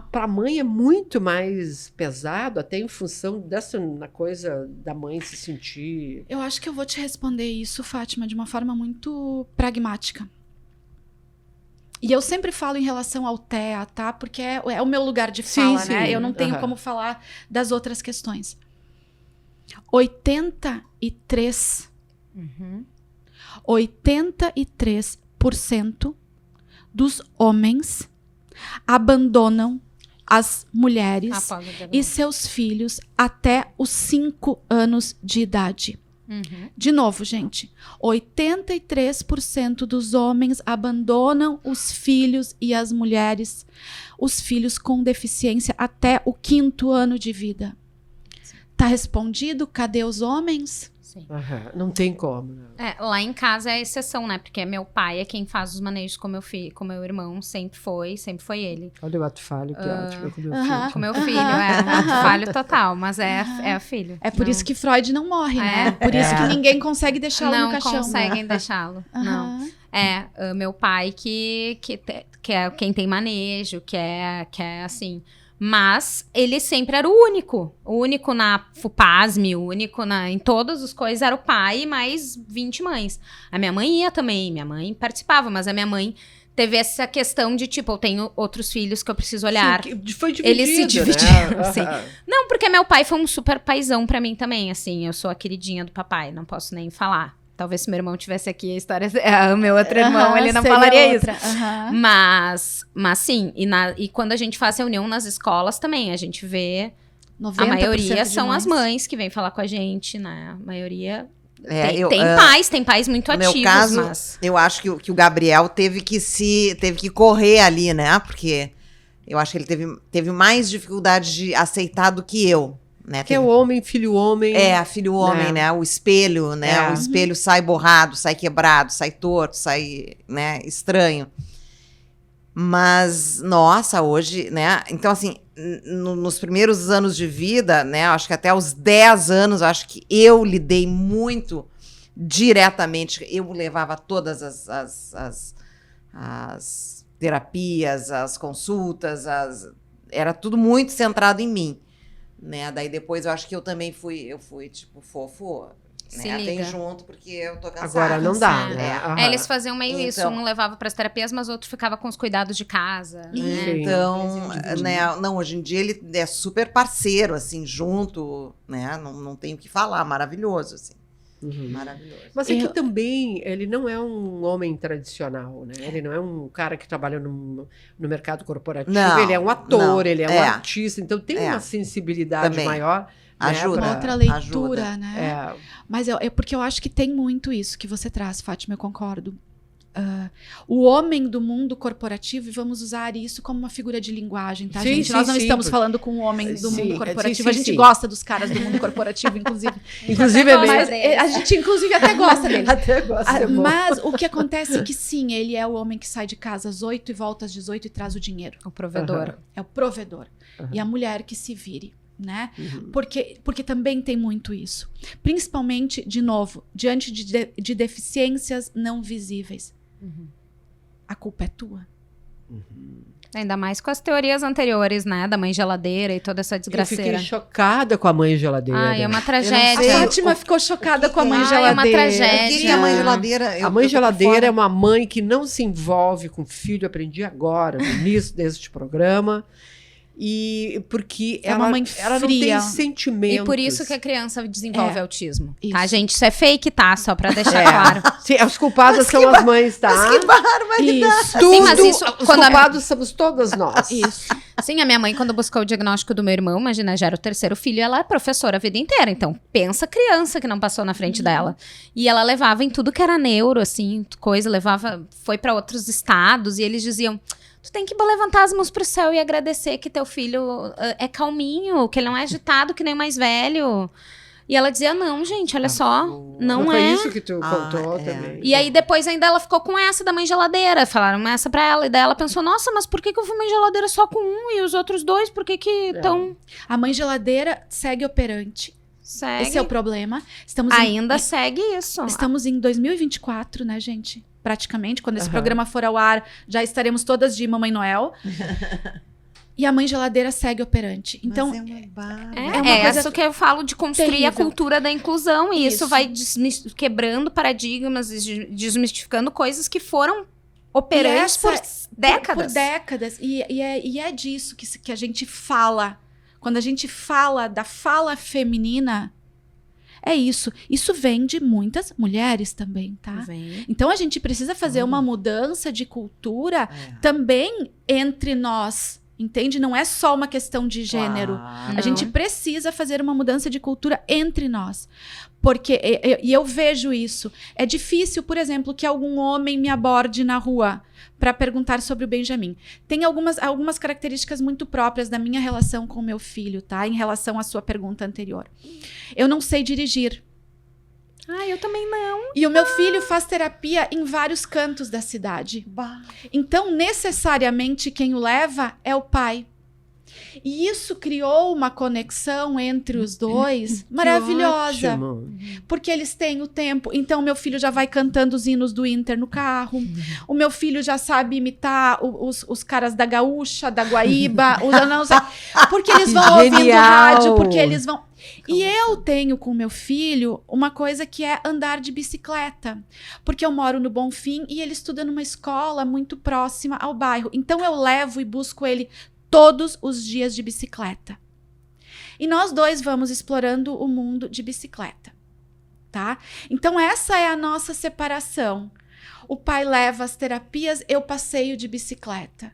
Para a mãe é muito mais pesado, até em função dessa na coisa da mãe se sentir... Eu acho que eu vou te responder isso, Fátima, de uma forma muito pragmática. E eu sempre falo em relação ao TEA, tá? Porque é o meu lugar de fala, Sim, né? sim. Eu não tenho Aham. como falar das outras questões. 83% Uhum. 83% dos homens abandonam as mulheres Após o e diagnóstico. seus filhos até os 5 anos de idade. Uhum. De novo, gente, 83% dos homens abandonam os filhos e as mulheres, os filhos com deficiência até o 5º ano de vida. Tá respondido? Cadê os homens? Sim. Aham, não tem como. Né? Lá em casa é exceção, né? Porque meu pai é quem faz os manejos com meu filho, com meu irmão, sempre foi ele. Olha o ato falho, que ótimo. Com meu aham. filho. Com meu filho, falho total, mas é filho. É por isso que Freud não morre, né? É. Por isso que ninguém consegue deixá-lo no não caixão. conseguem deixá-lo. Não. Aham. Meu pai que é quem tem manejo, que é assim. Mas ele sempre era o único. O único na FUPASM, o único em todas as coisas era o pai e mais 20 mães. A minha mãe ia também, minha mãe participava, mas a minha mãe teve essa questão de, tipo, eu tenho outros filhos que eu preciso olhar. Sim, que foi dividido, Eles se dividiram, né? sim. Aham. Não, porque meu pai foi um super paizão pra mim também, assim. Eu sou a queridinha do papai, não posso nem falar. Talvez se meu irmão tivesse aqui a história... o meu outro irmão, Aham, ele não seria falaria outra. isso. Aham. Mas sim, e quando a gente faz reunião nas escolas também, a gente vê... A 90% maioria de são as mães. mães que vêm falar com a gente, né? A maioria... É, tem pais muito no meu ativos, caso, mas... eu acho que o Gabriel teve que correr ali, né? Porque eu acho que ele teve mais dificuldade de aceitar do que eu, né? Que é o homem, filho homem. É, filho homem, né? O espelho, né? É. O espelho sai borrado, sai quebrado, sai torto, sai, né, estranho. Mas, nossa, hoje, né? Então, assim, nos primeiros anos de vida, né? Acho que até os 10 anos, acho que eu lidei muito diretamente. Eu levava todas as terapias, as consultas, era tudo muito centrado em mim. Né? Daí depois eu acho que eu fui tipo, fofo, Se né? liga. Vem junto porque eu tô cansada. Agora não dá, É. né? Aham. Eles faziam meio isso, Então- um levava pras terapias, mas outro ficava com os cuidados de casa. Né? Sim. Então, né, não, hoje em dia ele é super parceiro, assim, junto, né? Não tenho o que falar, maravilhoso, assim. Uhum. Maravilhoso. Mas é que Eu- também ele não é um homem tradicional, né? Ele não é um cara que trabalha no mercado corporativo, Não, ele é um ator, não, ele é um é. artista, então tem É. uma sensibilidade Também. maior. Ajuda. Né, Outra Ajuda. leitura, né? É, Mas é porque eu acho que tem muito isso que você traz, Fátima, eu concordo. o homem do mundo corporativo, e vamos usar isso como uma figura de linguagem, tá, Sim, gente? sim, Nós não sim, estamos porque- falando com o homem do Sim, mundo corporativo, sim, a gente sim. gosta dos caras do mundo corporativo, inclusive. Inclusive é Mas meio... a gente, inclusive, até gosta dele. Até gosto, é bom. Mas o que acontece é que sim, ele é o homem que sai de casa às 8 e volta às 18 e traz o dinheiro. O provedor. É o provedor. E a mulher que se vire, né? Porque também tem muito isso. Principalmente, de novo, diante de deficiências não visíveis. A culpa é tua. Ainda mais com as teorias anteriores, né? Da mãe geladeira e toda essa Eu desgraceira. fiquei chocada com a mãe geladeira. Ai, é uma Eu A tragédia. não sei. Fátima ficou chocada com a mãe Ai, é geladeira. uma tragédia. O que é a mãe geladeira? A mãe geladeira é uma... uma mãe que não se envolve com o filho, aprendi agora, no início deste programa. E porque É uma mãe ela não fria. tem sentimentos. E por isso que a criança desenvolve autismo. Isso. Tá, gente? Isso é fake, tá? Só pra deixar É. claro. Sim, as culpadas são as mães, tá? Mas que barbaridade! Isso. Tudo, Sim, mas isso, os quando a- culpados somos todas nós. Isso. Sim, a minha mãe, quando buscou o diagnóstico do meu irmão, imagina, já era o terceiro filho, ela é professora a vida inteira. Então, pensa criança que não passou na frente dela. E ela levava em tudo que era neuro, assim, coisa, levava, foi pra outros estados, e eles diziam: tu tem que levantar as mãos pro céu e agradecer que teu filho é calminho, que ele não é agitado que nem o mais velho. E ela dizia: não, gente, olha só, não foi é. isso que tu contou é. também. E aí depois ainda ela ficou com essa da mãe geladeira, falaram essa pra ela, e daí ela pensou: nossa, mas por que eu fui mãe geladeira só com um e os outros dois, por que estão... A mãe geladeira segue operante. Segue. Esse é o problema. Ainda segue isso. Estamos em 2024, né, gente? Praticamente. Quando esse programa for ao ar, já estaremos todas de Mamãe Noel. E a mãe geladeira segue operante. Então, Mas é uma barba. É uma coisa isso que eu falo de construir terrível. a cultura da inclusão. E isso Isso. vai quebrando paradigmas e desmistificando coisas que foram operantes por décadas. Por décadas. E é disso que a gente fala. Quando a gente fala da fala feminina, é isso. Isso vem de muitas mulheres também, tá? Vem. Então a gente precisa fazer uma mudança de cultura É. também entre nós. Entende? Não é só uma questão de gênero. Claro. A gente precisa fazer uma mudança de cultura entre nós. Porque, e eu vejo isso, é difícil, por exemplo, que algum homem me aborde na rua para perguntar sobre o Benjamin. Tem algumas características muito próprias da minha relação com o meu filho, tá? Em relação à sua pergunta anterior. Eu não sei dirigir. Ah, eu também não. E o meu filho faz terapia em vários cantos da cidade. Então, necessariamente, quem o leva é o pai. E isso criou uma conexão entre os dois maravilhosa. Ótimo. Porque eles têm o tempo. Então, meu filho já vai cantando os hinos do Inter no carro. O meu filho já sabe imitar os caras da Gaúcha, da Guaíba. Não sei, porque eles vão ouvindo Genial. rádio, porque eles vão... E eu tenho com meu filho uma coisa que é andar de bicicleta. Porque eu moro no Bonfim e ele estuda numa escola muito próxima ao bairro. Então, eu levo e busco ele todos os dias de bicicleta. E nós dois vamos explorando o mundo de bicicleta, tá? Então essa é a nossa separação. O pai leva as terapias, eu passeio de bicicleta.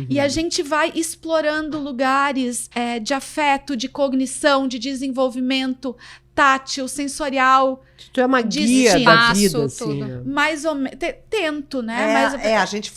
E a gente vai explorando lugares de afeto, de cognição, de desenvolvimento tátil, sensorial. Tu é uma De guia da espaço, vida, assim. tudo. Né? Mais ou menos. Tento, né? A gente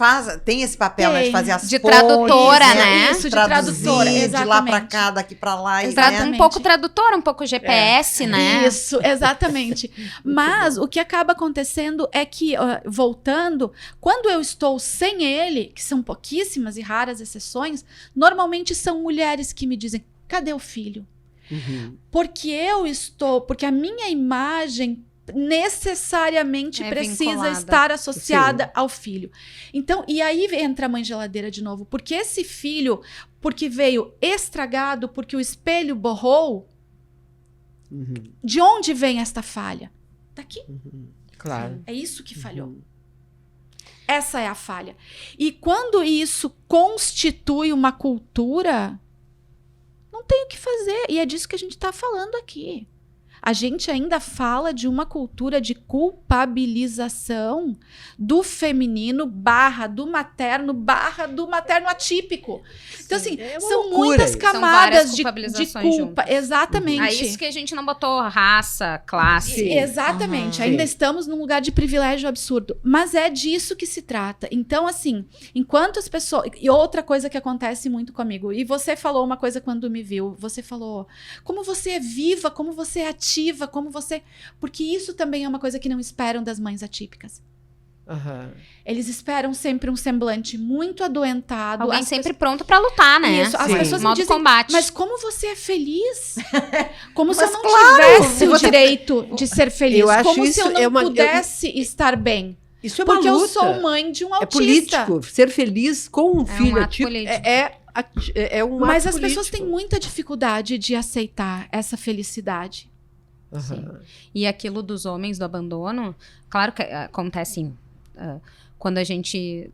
tem esse papel, né, de Tem. fazer as De pontes, tradutora, né? Isso, de traduzir, tradutora, de lá pra exatamente. cá, daqui pra lá. Exatamente. Um pouco tradutora, um pouco GPS, né? Isso, exatamente. Mas o que acaba acontecendo é que, voltando, quando eu estou sem ele, que são pouquíssimas e raras exceções, normalmente são mulheres que me dizem: cadê o filho? Porque a minha imagem necessariamente É precisa vinculada. estar associada ao filho. Então, e aí entra a mãe geladeira de novo, porque esse filho, porque veio estragado, porque o espelho borrou, de onde vem esta falha? Daqui. Claro. É isso que falhou. Essa é a falha. E quando isso constitui uma cultura, não tem o que fazer. E é disso que a gente está falando aqui. a gente ainda fala de uma cultura de culpabilização do feminino do materno atípico. Então, assim, são muitas São várias camadas de culpabilizações culpa. juntas. Exatamente. É isso que a gente não botou raça, classe. Sim. Exatamente. Uhum. Ainda Sim. estamos num lugar de privilégio absurdo. Mas é disso que se trata. Então, assim, enquanto as pessoas... E outra coisa que acontece muito comigo. E você falou uma coisa quando me viu. Você falou como você é viva, como você é ativa, como você... Porque isso também é uma coisa que não esperam das mães atípicas. Aham. Eles esperam sempre um semblante muito adoentado. Alguém As sempre pronto pra lutar, né? Isso, as Sim. pessoas me Modo dizem, combate. mas como você é feliz? Como se eu Mas não claro, tivesse o você- direito de ser feliz. Eu acho Como se isso eu não é uma- pudesse estar bem. Isso é uma Porque luta. eu sou mãe de um É autista. político. Ser feliz com um filho ato atípico político. é um Mas ato as pessoas têm político. muita dificuldade de aceitar essa felicidade. Aham. E aquilo dos homens do abandono, claro que acontece quando a gente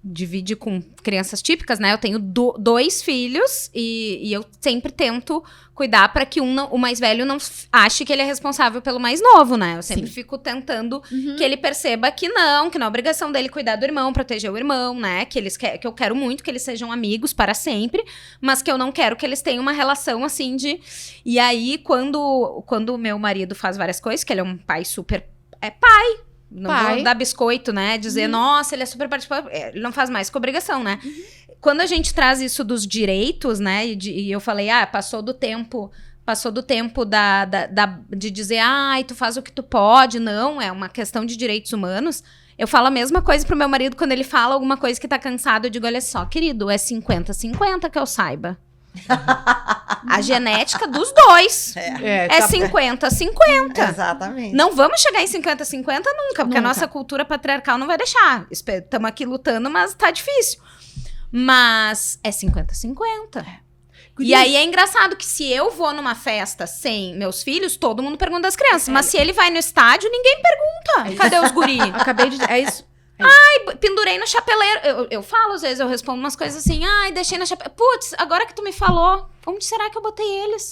divide com crianças típicas, né? Eu tenho 2 filhos e eu sempre tento cuidar para que o mais velho não ache que ele é responsável pelo mais novo, né? Eu sempre Sim. fico tentando que ele perceba que não é obrigação dele cuidar do irmão, proteger o irmão, né? Que eu quero muito que eles sejam amigos para sempre, mas que eu não quero que eles tenham uma relação assim de... E aí, quando o meu marido faz várias coisas, que ele é um pai super... É pai. Não vou dar biscoito, né? Dizer, nossa, ele é super participativo. Ele não faz mais com obrigação, né? Quando a gente traz isso dos direitos, né? E eu falei, passou do tempo de dizer, tu faz o que tu pode. Não, é uma questão de direitos humanos. Eu falo a mesma coisa pro meu marido quando ele fala alguma coisa que tá cansado. Eu digo, olha só, querido, é 50-50 que eu saiba. A genética dos dois é tá- 50-50. Exatamente. Não vamos chegar em 50-50 nunca, porque a Nunca. nossa cultura patriarcal não vai deixar. Estamos aqui lutando, mas tá difícil. Mas é 50-50. E aí é engraçado que se eu vou numa festa sem meus filhos, todo mundo pergunta das crianças. Mas se ele vai no estádio, ninguém pergunta. Cadê os guri? Acabei de... É isso. Pendurei no chapeleiro. Eu falo, às vezes, eu respondo umas coisas assim. Deixei na chapeleira. Putz, agora que tu me falou, onde será que eu botei eles?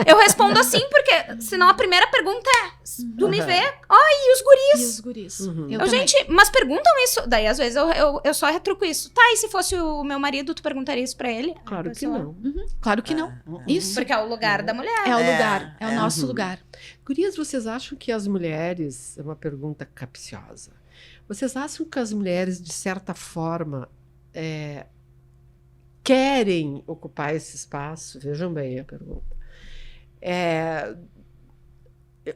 Eu respondo assim, porque senão a primeira pergunta é: tu me vê? E os guris? E os guris. Uhum. Eu Eu, também. gente, mas perguntam isso. Daí, às vezes, eu só retruco isso. Tá, e se fosse o meu marido, tu perguntaria isso pra ele? Claro Aí, que pessoal, não. Claro que não. Isso Porque é o lugar da mulher. é o É, lugar. É o nosso Uhum. lugar. Gurias, vocês acham que as mulheres... É uma pergunta capciosa. Vocês acham que as mulheres, de certa forma, querem ocupar esse espaço? Vejam bem a pergunta.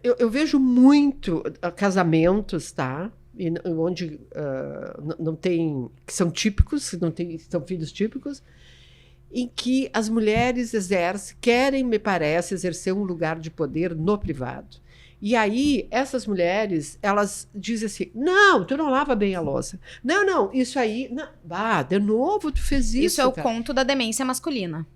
Eu vejo muito casamentos, tá? Onde não tem... que são típicos, são filhos típicos, em que as mulheres querem, me parece, exercer um lugar de poder no privado. E aí, essas mulheres, elas dizem assim, não, tu não lava bem a louça. Não, isso aí... Não. De novo, tu fez isso, Isso é o cara. conto da demência masculina.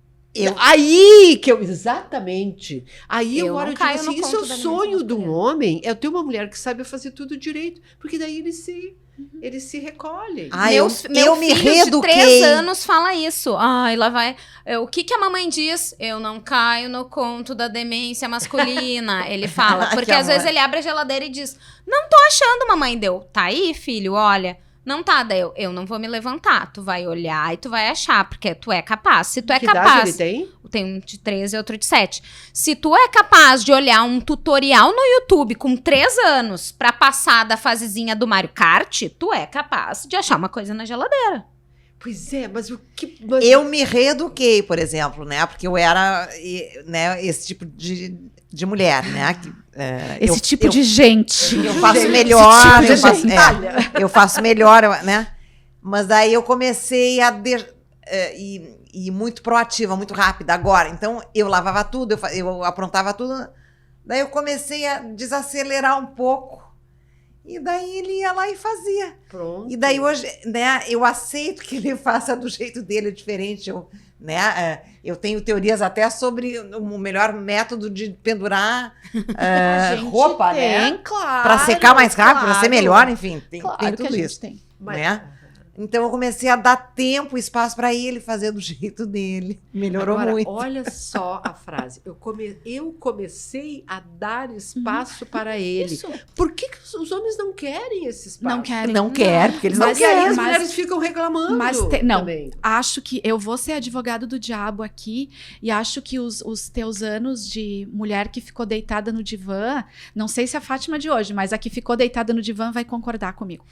Aí que eu... Exatamente. Aí Eu agora não eu digo caio no assim, isso é o conto da sonho demência de um masculina. homem, é ter uma mulher que saiba fazer tudo direito. Porque daí eles se recolhem. Eu Meu me filho de 3 reeduquei. anos fala isso. Lá vai. O que a mamãe diz? Eu não caio no conto da demência masculina. Ele fala. Que Porque às amor. vezes ele abre a geladeira e diz: Não tô achando, mamãe. Deu. Tá aí, filho, olha. Não tá, daí eu não vou me levantar. Tu vai olhar e tu vai achar, porque tu é capaz. Se tu é Que idade capaz. ele tem? Tem um de 13 e outro de 7. Se tu é capaz de olhar um tutorial no YouTube com 3 anos pra passar da fasezinha do Mario Kart, tu é capaz de achar uma coisa na geladeira. Pois é, mas o que... Eu me reeduquei, por exemplo, né? Porque eu era, né, esse tipo de mulher, né? Esse tipo de gente. Eu faço Gente, melhor, esse tipo de gentalha. eu faço melhor, né? Mas daí eu comecei a ir muito proativa, muito rápida agora. Então, eu lavava tudo, eu aprontava tudo. Daí eu comecei a desacelerar um pouco. E daí ele ia lá e fazia. Pronto. E daí hoje, né, eu aceito que ele faça do jeito dele diferente. Eu tenho teorias até sobre o melhor método de pendurar roupa, né? Claro. Para secar mais rápido, para ser claro. melhor, enfim, tem Claro que a tudo gente isso. tem. Mas- Né? Então eu comecei a dar tempo, espaço para ele fazer do jeito dele. Melhorou Agora, muito. olha só a frase. Eu comecei a dar espaço para ele. Isso. Por que os homens não querem esse espaço? Não querem. Não quer, porque eles não Mas aí querem. as mas- mulheres ficam reclamando não, também. acho que eu vou ser advogado do diabo aqui e acho que os teus anos de mulher que ficou deitada no divã, não sei se a Fátima de hoje, mas a que ficou deitada no divã vai concordar comigo.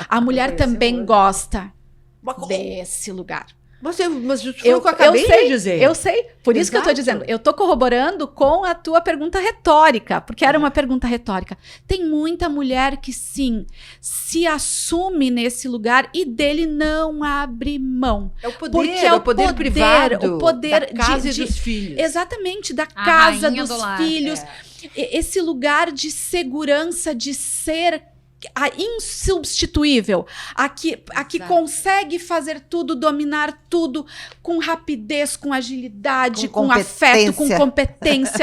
A mulher Esse também amor. gosta Mas, desse lugar. mas isso foi o que eu acabei de dizer. Eu sei, por isso que eu tô Exato. dizendo. Eu tô corroborando com a tua pergunta retórica, porque era uma pergunta retórica. Tem muita mulher que sim, se assume nesse lugar e dele não abre mão. É o poder, Porque é o poder privado, o poder da casa de- e dos filhos. Exatamente, da A casa, rainha dos do lar, filhos. Esse lugar de segurança, de ser a insubstituível, a que Exato. consegue fazer tudo, dominar tudo com rapidez, com agilidade, Com com afeto, com competência.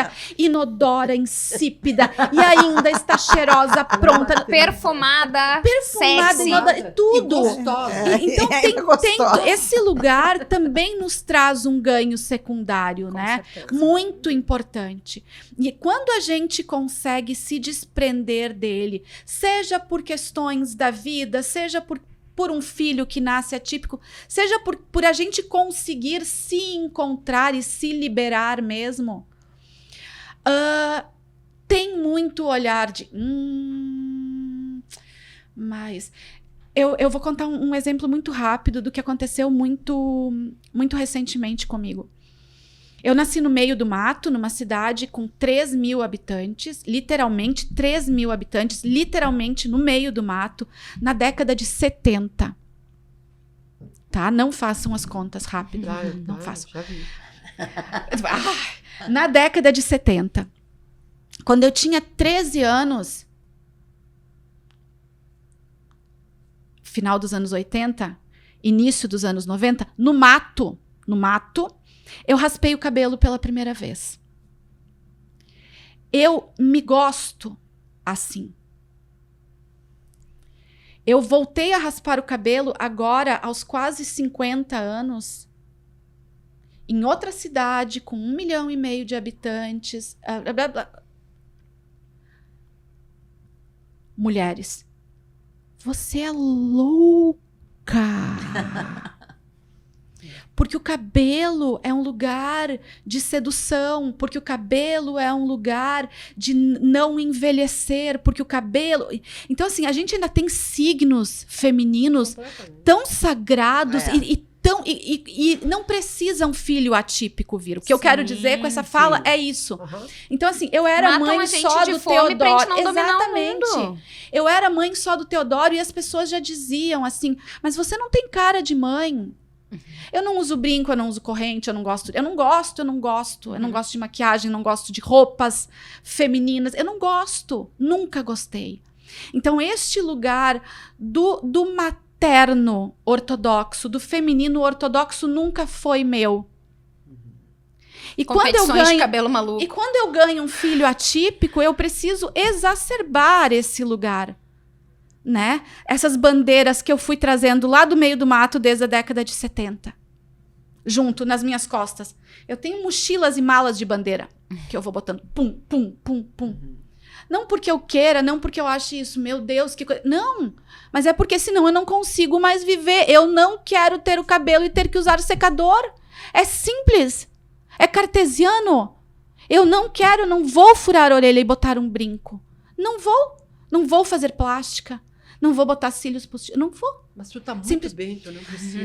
competência, inodora, insípida, e ainda está cheirosa, pronta, Perfumada, perfumada, sexy. inodora, tudo. E gostosa. Então É, tem, gostosa. esse lugar também nos traz um ganho secundário, Com né? certeza. Muito importante. E quando a gente consegue se desprender dele, seja por questões da vida, seja por um filho que nasce atípico, seja por a gente conseguir se encontrar e se liberar mesmo, tem muito olhar de mas eu vou contar um exemplo muito rápido do que aconteceu muito recentemente comigo. Eu nasci no meio do mato, numa cidade com 3.000 habitantes, literalmente 3.000 habitantes, literalmente no meio do mato, na década de 70. Tá? Não façam as contas rápido. Não façam. Já vi. Na década de 70. Quando eu tinha 13 anos, final dos anos 80, início dos anos 90, no mato, eu raspei o cabelo pela primeira vez. Eu me gosto assim. Eu voltei a raspar o cabelo agora, aos quase 50 anos, em outra cidade, com 1,5 milhão de habitantes. Mulheres, você é louca. Porque o cabelo é um lugar de sedução, porque o cabelo é um lugar de não envelhecer, porque o cabelo... Então, assim, a gente ainda tem signos femininos tão sagrados e não precisa um filho atípico vir. O que eu quero dizer com essa fala sim. é isso. Uhum. Então, assim, eu era Matam mãe a gente só de do fome pra gente Teodoro. não dominar o Exatamente. mundo. Eu era mãe só do Teodoro e as pessoas já diziam assim, mas você não tem cara de mãe. Eu não uso brinco, eu não uso corrente, eu não gosto de maquiagem, não gosto de roupas femininas, eu não gosto, nunca gostei. Então, este lugar do materno ortodoxo, do feminino ortodoxo nunca foi meu. E Competições de cabelo maluco. e quando eu ganho um filho atípico, eu preciso exacerbar esse lugar. Né? Essas bandeiras que eu fui trazendo lá do meio do mato desde a década de 70. Junto, nas minhas costas. Eu tenho mochilas e malas de bandeira que eu vou botando pum, pum, pum, pum. Não porque eu queira, não porque eu ache isso, meu Deus, que coisa. Não, mas é porque senão eu não consigo mais viver. Eu não quero ter o cabelo e ter que usar secador. É simples. É cartesiano. Eu não quero, não vou furar a orelha e botar um brinco. Não vou. Não vou fazer plástica. Não vou botar cílios postiços. Não vou. Mas tu tá muito Simples. bem, tu não precisa.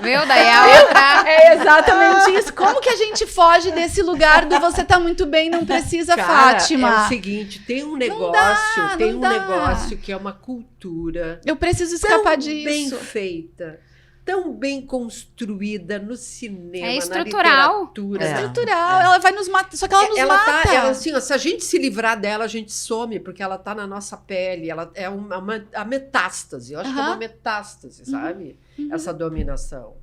Viu? Daí a outra... É exatamente isso. Como que a gente foge desse lugar do você tá muito bem, não precisa, Cara, Fátima? é o seguinte, tem um negócio, não dá. negócio que é uma cultura Eu preciso escapar tão disso. bem feita, tão bem construída no cinema, É na estrutural. literatura. É. Estrutural, ela vai nos matar. Só que ela nos mata. Assim, ó, se a gente se livrar dela, a gente some, porque ela tá na nossa pele, ela é a metástase. Eu acho que é uma Aham. metástase, sabe? Essa dominação.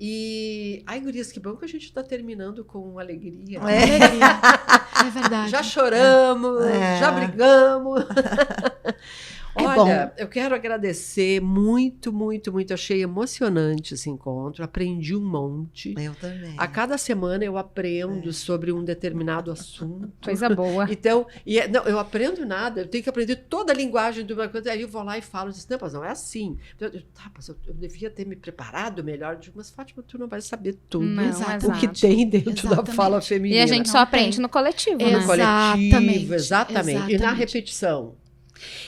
E, ai, gurias, que bom que a gente tá terminando com alegria. É. É verdade. Já choramos, já brigamos. Olha, bom. eu quero agradecer muito, muito, muito. Achei emocionante esse encontro. Aprendi um monte. Eu também. A cada semana eu aprendo sobre um determinado assunto. Coisa boa. Então, não, eu aprendo nada, eu tenho que aprender toda a linguagem do meu coisa. Aí eu vou lá e falo, diz, não, mas não é assim. Eu devia ter me preparado melhor. Eu digo, mas Fátima, tu não vai saber tudo Não, o que exato. tem dentro da Exatamente. fala feminina. E a gente Não só aprende tem. no coletivo, no né? coletivo, Exatamente, exatamente. E na exatamente. repetição.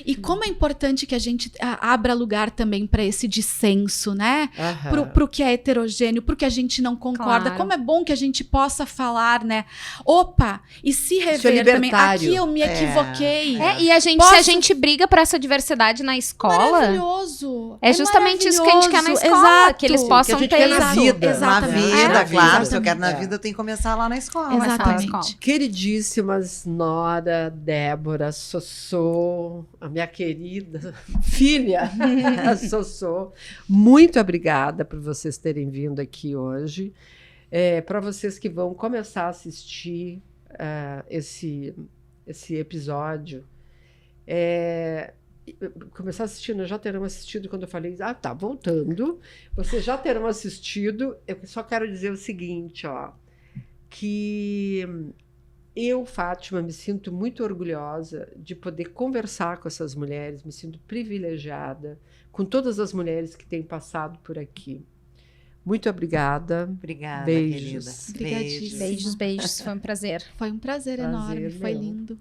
E como é importante que a gente abra lugar também para esse dissenso, né? Aham. Pro que é heterogêneo, pro que a gente não concorda. Claro. Como é bom que a gente possa falar, né? Opa, e se rever também. libertário. Aqui eu me equivoquei. E a gente, se a gente briga por essa diversidade na escola, Maravilhoso. é justamente isso que a gente quer na escola, Exato. que eles possam Que a gente ter quer na isso. vida. Exatamente. Na vida, É, claro. Se eu quero na exatamente. vida, eu tenho que começar lá na escola. Começar na Exatamente. escola. Queridíssimas Nora, Débora, Sossô, a minha querida filha, a Sossô, muito obrigada por vocês terem vindo aqui hoje. Para vocês que vão começar a assistir esse episódio, começar assistindo, já terão assistido quando eu falei, tá, voltando, vocês já terão assistido. Eu só quero dizer o seguinte, que eu, Fátima, me sinto muito orgulhosa de poder conversar com essas mulheres, me sinto privilegiada com todas as mulheres que têm passado por aqui. Muito obrigada. Obrigada, Beijos. querida. Obrigadíssima. Beijos, beijos. Foi um prazer. Foi um prazer Prazer enorme, foi meu. lindo.